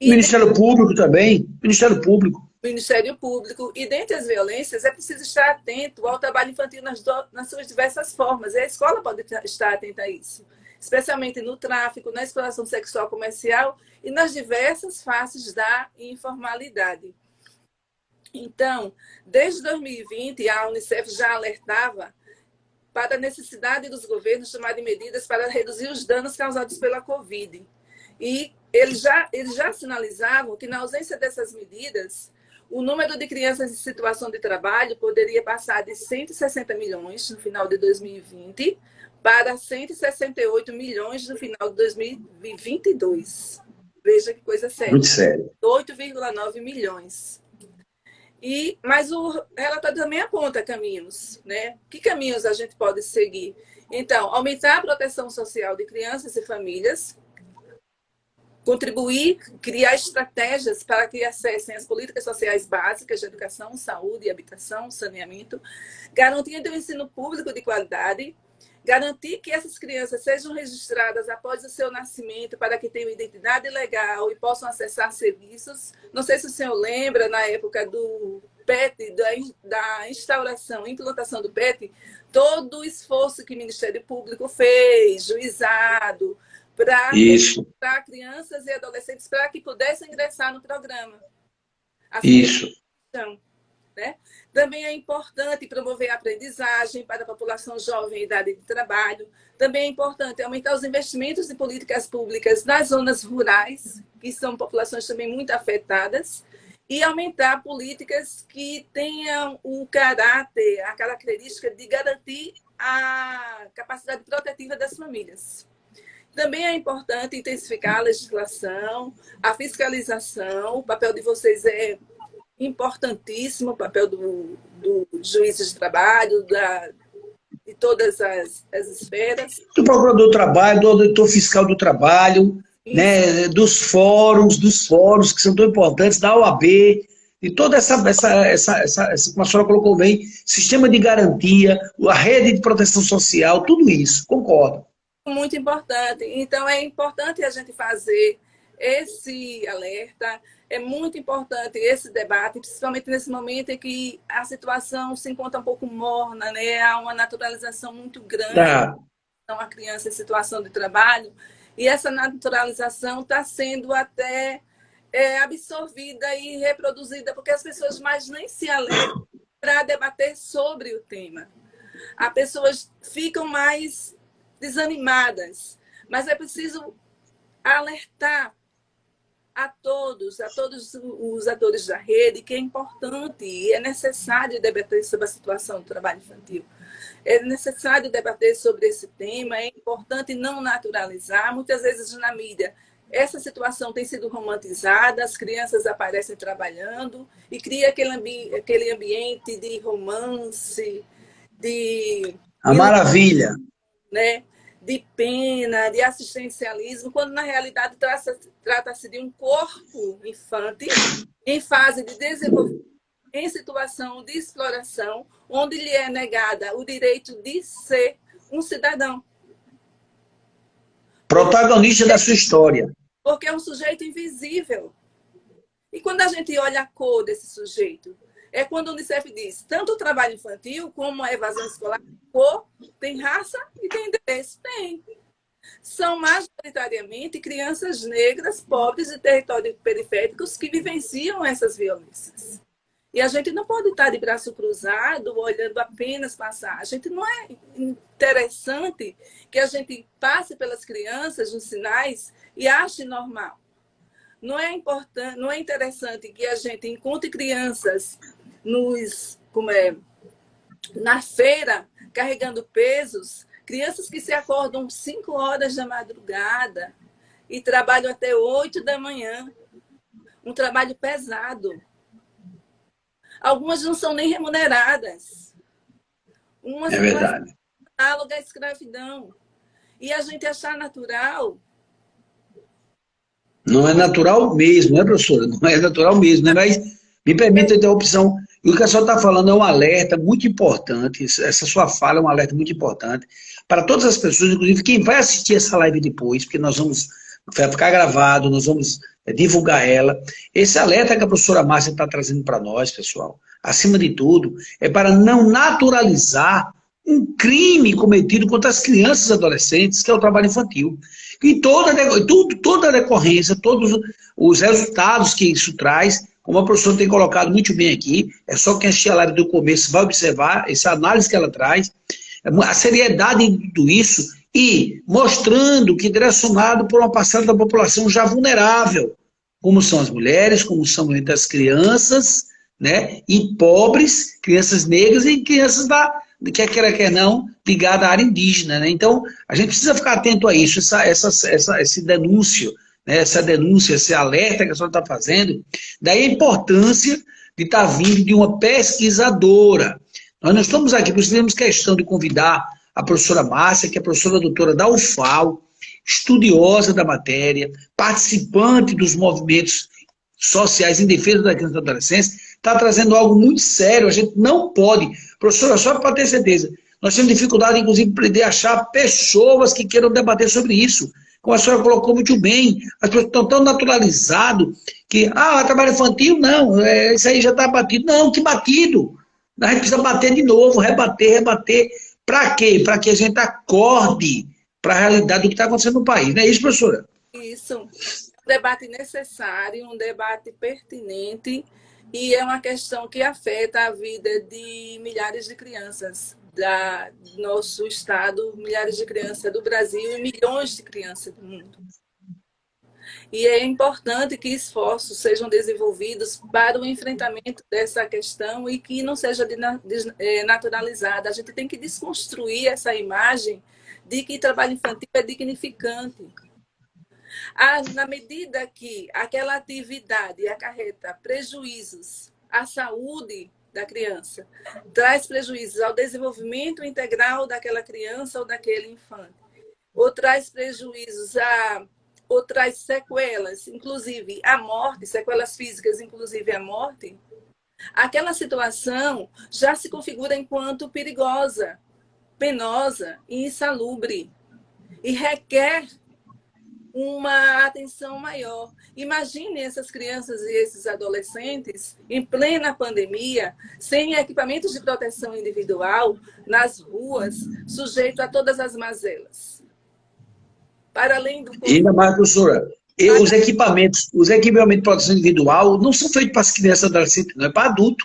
Ministério Público também, Ministério Público. Ministério Público, e dentre as violências é preciso estar atento ao trabalho infantil nas suas diversas formas, e a escola pode estar atenta a isso, especialmente no tráfico, na exploração sexual comercial e nas diversas faces da informalidade. Então, desde 2020, a Unicef já alertava para a necessidade dos governos tomarem medidas para reduzir os danos causados pela Covid. E eles já sinalizavam que, na ausência dessas medidas, o número de crianças em situação de trabalho poderia passar de 160 milhões no final de 2020 para 168 milhões no final de 2022. Veja que coisa séria. Muito sério. 8,9 milhões. Mas o relatório também aponta caminhos, né? Que caminhos a gente pode seguir? Então, aumentar a proteção social de crianças e famílias, contribuir, criar estratégias para que acessem as políticas sociais básicas de educação, saúde, habitação, saneamento, garantia do ensino público de qualidade, garantir que essas crianças sejam registradas após o seu nascimento para que tenham identidade legal e possam acessar serviços. Não sei se o senhor lembra, na época do PET, da instauração, implantação do PET, todo o esforço que o Ministério Público fez, juizado, para crianças e adolescentes, para que pudessem ingressar no programa. Isso. Né? Também é importante promover a aprendizagem para a população jovem em idade de trabalho. Também é importante aumentar os investimentos em políticas públicas nas zonas rurais, que são populações também muito afetadas, e aumentar políticas que tenham o caráter, a característica de garantir a capacidade protetiva das famílias. Também é importante intensificar a legislação, a fiscalização. O papel de vocês é importantíssimo, o papel do juízes de trabalho, de todas as esferas. Do procurador do trabalho, do auditor fiscal do trabalho, né, dos fóruns que são tão importantes, da OAB, e toda essa, como a senhora colocou bem, sistema de garantia, a rede de proteção social, tudo isso, concordo. Muito importante. Então, é importante a gente fazer esse alerta, é muito importante esse debate, principalmente nesse momento em que a situação se encontra um pouco morna, né? Há uma naturalização muito grande a criança em situação de trabalho, e essa naturalização está sendo até absorvida e reproduzida, porque as pessoas mais nem se alertam para debater sobre o tema. As pessoas ficam mais desanimadas, mas é preciso alertar a todos os atores da rede que é importante e é necessário debater sobre a situação do trabalho infantil. É necessário debater sobre esse tema, é importante não naturalizar. Muitas vezes na mídia essa situação tem sido romantizada, as crianças aparecem trabalhando e cria aquele ambiente de romance, a maravilha, né? De pena, de assistencialismo, quando na realidade trata-se de um corpo infante em fase de desenvolvimento, em situação de exploração, onde lhe é negada o direito de ser um cidadão. Protagonista da sua história. Porque é um sujeito invisível. E quando a gente olha a cor desse sujeito, é quando o Unicef diz, tanto o trabalho infantil como a evasão escolar, cor, tem raça e tem endereço. Tem. São majoritariamente crianças negras, pobres de territórios periféricos que vivenciam essas violências. E a gente não pode estar de braço cruzado, olhando apenas passar. A gente não é interessante que a gente passe pelas crianças nos sinais e ache normal. Não é importante, não é interessante que a gente encontre crianças na feira carregando pesos, crianças que se acordam 5 horas da madrugada e trabalham até 8 da manhã. Um trabalho pesado. Algumas não são nem remuneradas. Uma situação análoga à escravidão. E a gente achar natural. Não é natural mesmo, né, professora? Não é natural mesmo, né? Mas me permita a interrupção. E o que a senhora está falando é um alerta muito importante. Essa sua fala é um alerta muito importante para todas as pessoas, inclusive quem vai assistir essa live depois, porque nós vamos vai ficar gravado, nós vamos divulgar ela. Esse alerta que a professora Márcia está trazendo para nós, pessoal, acima de tudo, é para não naturalizar um crime cometido contra as crianças e adolescentes, que é o trabalho infantil. E toda a decorrência, todos os resultados que isso traz, como a professora tem colocado muito bem aqui, é só quem assistir a live do começo vai observar essa análise que ela traz, a seriedade de tudo isso, e mostrando que direcionado por uma parcela da população já vulnerável, como são as mulheres, como são as crianças, né, e pobres, crianças negras e crianças quer queira, quer não, ligada à área indígena, né? Então, a gente precisa ficar atento a isso, esse denúncio, né? Essa denúncia, esse alerta que a senhora está fazendo, daí a importância de estar vindo de uma pesquisadora. Nós não estamos aqui, por isso temos questão de convidar a professora Márcia, que é professora doutora da UFAL, estudiosa da matéria, participante dos movimentos sociais em defesa da criança e da adolescência, está trazendo algo muito sério, a gente não pode. Professora, só para ter certeza, nós temos dificuldade, inclusive, de achar pessoas que queiram debater sobre isso. Como a senhora colocou muito bem, as pessoas estão tão naturalizadas que, trabalho infantil, não, isso aí já está batido. Não, que batido. A gente precisa bater de novo, rebater. Para quê? Para que a gente acorde para a realidade do que está acontecendo no país. Não é isso, professora? Isso. Um debate necessário, um debate pertinente, e é uma questão que afeta a vida de milhares de crianças do nosso estado, milhares de crianças do Brasil e milhões de crianças do mundo. E é importante que esforços sejam desenvolvidos para o enfrentamento dessa questão e que não seja naturalizada. A gente tem que desconstruir essa imagem de que trabalho infantil é dignificante. Na medida que aquela atividade acarreta prejuízos à saúde da criança, traz prejuízos ao desenvolvimento integral daquela criança ou daquele infante, ou traz prejuízos ou traz sequelas, inclusive a morte, sequelas físicas, inclusive a morte, aquela situação já se configura enquanto perigosa, penosa e insalubre, e requer uma atenção maior. Imagine essas crianças e esses adolescentes em plena pandemia, sem equipamentos de proteção individual, nas ruas, sujeitos a todas as mazelas. Para além do... E ainda mais, professora, os equipamentos de proteção individual não são feitos para as crianças e adolescentes, não é para adulto.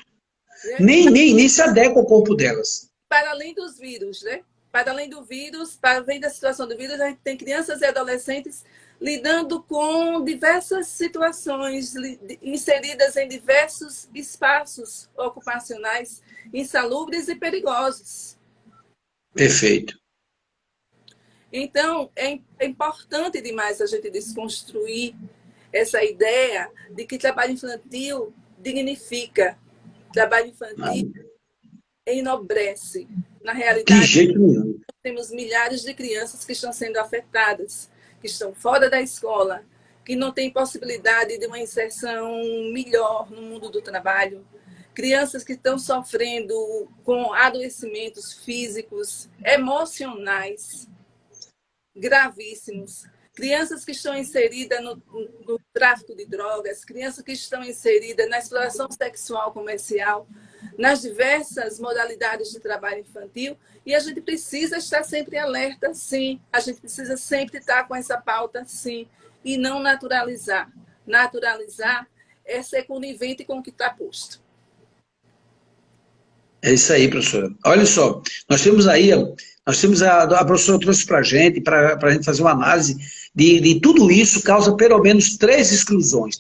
Nem se adequa ao corpo delas. Para além dos vírus, né? Para além do vírus, para além da situação do vírus, a gente tem crianças e adolescentes lidando com diversas situações, inseridas em diversos espaços ocupacionais insalubres e perigosos. Perfeito. Então, é importante demais a gente desconstruir essa ideia de que trabalho infantil dignifica, trabalho infantil enobrece. Na realidade, de jeito nenhum. Temos milhares de crianças que estão sendo afetadas, que estão fora da escola, que não têm possibilidade de uma inserção melhor no mundo do trabalho. Crianças que estão sofrendo com adoecimentos físicos, emocionais, gravíssimos. Crianças que estão inseridas no tráfico de drogas, crianças que estão inseridas na exploração sexual comercial, nas diversas modalidades de trabalho infantil, e a gente precisa estar sempre alerta, sim. A gente precisa sempre estar com essa pauta, sim, e não naturalizar. Naturalizar é ser conivente com o que está posto. É isso aí, professora. Olha só, nós temos a professora trouxe para a gente fazer uma análise de tudo isso, causa pelo menos três exclusões.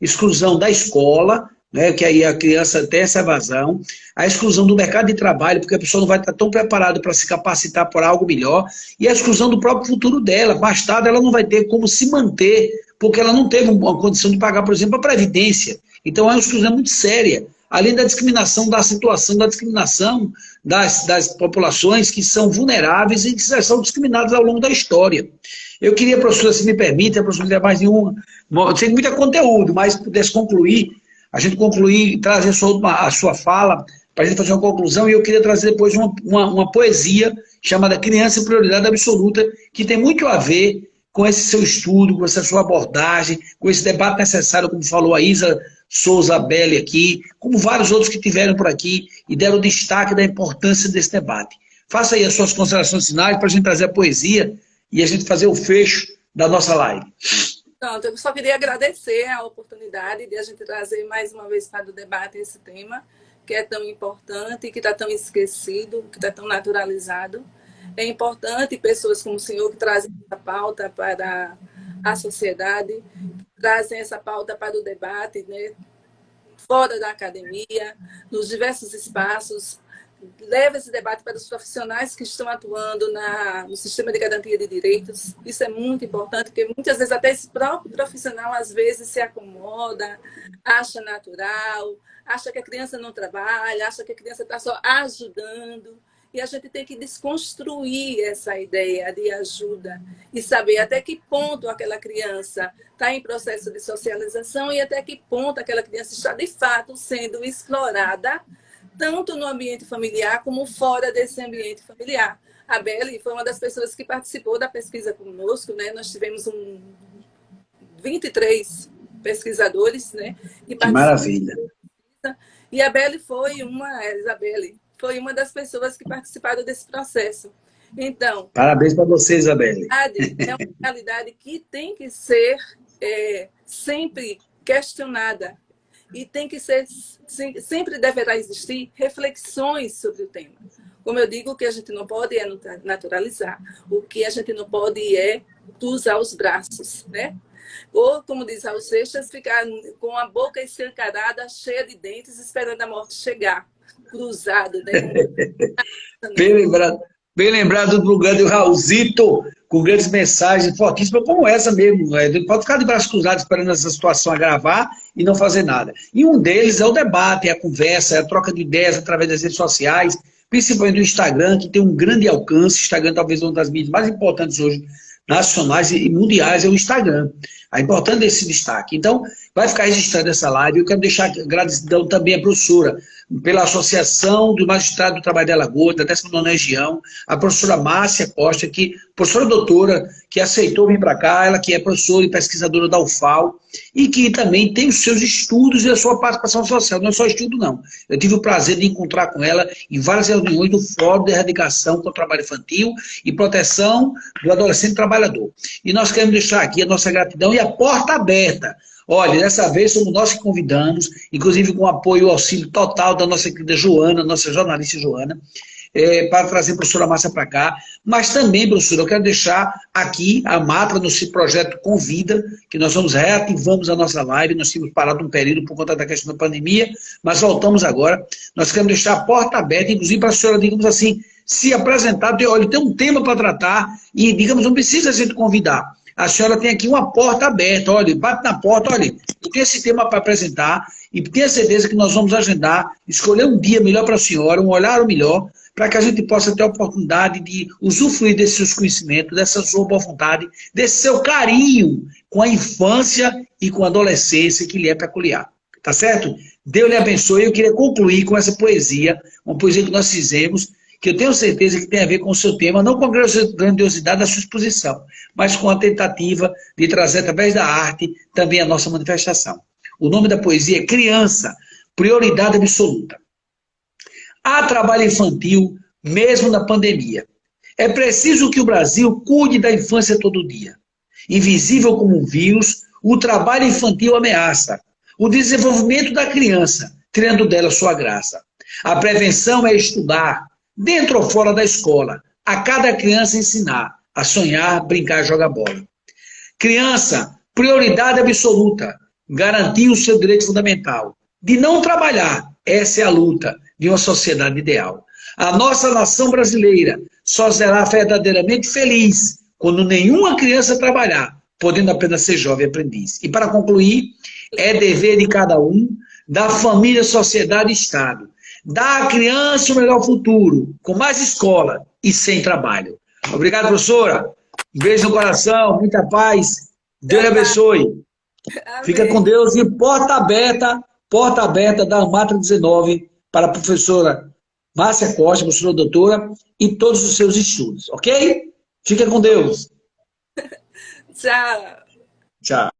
Exclusão da escola, né, que aí a criança tem essa evasão, a exclusão do mercado de trabalho, porque a pessoa não vai estar tão preparada para se capacitar por algo melhor, e a exclusão do próprio futuro dela. Mais tarde ela não vai ter como se manter, porque ela não teve uma condição de pagar, por exemplo, a previdência. Então é uma exclusão muito séria. Além da discriminação, da situação da discriminação das populações que são vulneráveis e que são discriminadas ao longo da história. Eu queria, professora, se me permite, a professora não tem mais nenhuma, tem muito conteúdo, mas se pudesse concluir, a gente concluir, trazer a sua fala, para a gente fazer uma conclusão, e eu queria trazer depois uma poesia chamada Criança e Prioridade Absoluta, que tem muito a ver com esse seu estudo, com essa sua abordagem, com esse debate necessário, como falou a Isa Souza Belli aqui, como vários outros que tiveram por aqui e deram destaque da importância desse debate. Faça aí as suas considerações finais para a gente trazer a poesia e a gente fazer o fecho da nossa live. Pronto, eu só queria agradecer a oportunidade de a gente trazer mais uma vez para o debate esse tema, que é tão importante, que está tão esquecido, que está tão naturalizado. É importante pessoas como o senhor que trazem essa pauta para a sociedade, que trazem essa pauta para o debate, né, fora da academia, nos diversos espaços, leva esse debate para os profissionais que estão atuando no sistema de garantia de direitos. Isso é muito importante, porque muitas vezes até esse próprio profissional às vezes se acomoda, acha natural, acha que a criança não trabalha, acha que a criança está só ajudando. E a gente tem que desconstruir essa ideia de ajuda e saber até que ponto aquela criança está em processo de socialização e até que ponto aquela criança está, de fato, sendo explorada, tanto no ambiente familiar como fora desse ambiente familiar. A Beli foi uma das pessoas que participou da pesquisa conosco, né? Nós tivemos 23 pesquisadores, né? Que maravilha! E a Beli foi uma das pessoas que participaram desse processo. Então, parabéns para você, Isabelle. É uma realidade que tem que ser sempre questionada e tem que ser, sempre deverá existir reflexões sobre o tema. Como eu digo, o que a gente não pode é naturalizar, o que a gente não pode é cruzar os braços, né? Ou, como diz Raul Seixas, ficar com a boca escancarada, cheia de dentes, esperando a morte chegar. Cruzado, né? Bem lembrado do grande Raulzito, com grandes mensagens fortíssimas, como essa mesmo. Não pode ficar de braços cruzados esperando essa situação agravar e não fazer nada. E um deles é o debate, é a conversa, é a troca de ideias através das redes sociais, principalmente do Instagram, que tem um grande alcance. O Instagram talvez uma das mídias mais importantes hoje, nacionais e mundiais, é o Instagram. A importância desse destaque. Então, vai ficar registrada essa live. Eu quero deixar gratidão também à professora, pela Associação do Magistrado do Trabalho de Alagoas, da 19ª região, a professora Márcia Costa, professora doutora, que aceitou vir para cá, ela que é professora e pesquisadora da UFAL, e que também tem os seus estudos e a sua participação social. Não é só estudo, não. Eu tive o prazer de encontrar com ela em várias reuniões do Fórum de Erradicação contra o Trabalho Infantil e Proteção do Adolescente Trabalhador. E nós queremos deixar aqui a nossa gratidão e a porta aberta. Olha, dessa vez somos nós que convidamos, inclusive com o apoio e o auxílio total da nossa querida Joana, nossa jornalista Joana, para trazer a professora Márcia para cá. Mas também, professora, eu quero deixar aqui a Matra no projeto Convida, que nós reativamos a nossa live. Nós tínhamos parado um período por conta da questão da pandemia, mas voltamos agora. Nós queremos deixar a porta aberta, inclusive para a senhora, digamos assim, se apresentar, olha, tem um tema para tratar e, digamos, não precisa a gente convidar. A senhora tem aqui uma porta aberta, olha, bate na porta, olha, eu tenho esse tema para apresentar e tenha certeza que nós vamos agendar, escolher um dia melhor para a senhora, um olhar melhor, para que a gente possa ter a oportunidade de usufruir desses seus conhecimentos, dessa sua boa vontade, desse seu carinho com a infância e com a adolescência que lhe é peculiar. Tá certo? Deus lhe abençoe. Eu queria concluir com essa poesia, uma poesia que nós fizemos, que eu tenho certeza que tem a ver com o seu tema, não com a grandiosidade da sua exposição, mas com a tentativa de trazer, através da arte, também a nossa manifestação. O nome da poesia é Criança, Prioridade Absoluta. Há trabalho infantil, mesmo na pandemia. É preciso que o Brasil cuide da infância todo dia. Invisível como um vírus, o trabalho infantil ameaça o desenvolvimento da criança, tirando dela sua graça. A prevenção é estudar, dentro ou fora da escola, a cada criança ensinar a sonhar, brincar, jogar bola. Criança, prioridade absoluta, garantir o seu direito fundamental de não trabalhar. Essa é a luta de uma sociedade ideal. A nossa nação brasileira só será verdadeiramente feliz quando nenhuma criança trabalhar, podendo apenas ser jovem aprendiz. E para concluir, é dever de cada um, da família, sociedade e Estado, dar à criança o melhor futuro, com mais escola e sem trabalho. Obrigado, professora. Um beijo no coração, muita paz. Deus lhe abençoe. Fica com Deus e porta aberta da Matra 19 para a professora Márcia Costa, professora doutora, e todos os seus estudos, ok? Fica com Deus. Tchau. Tchau.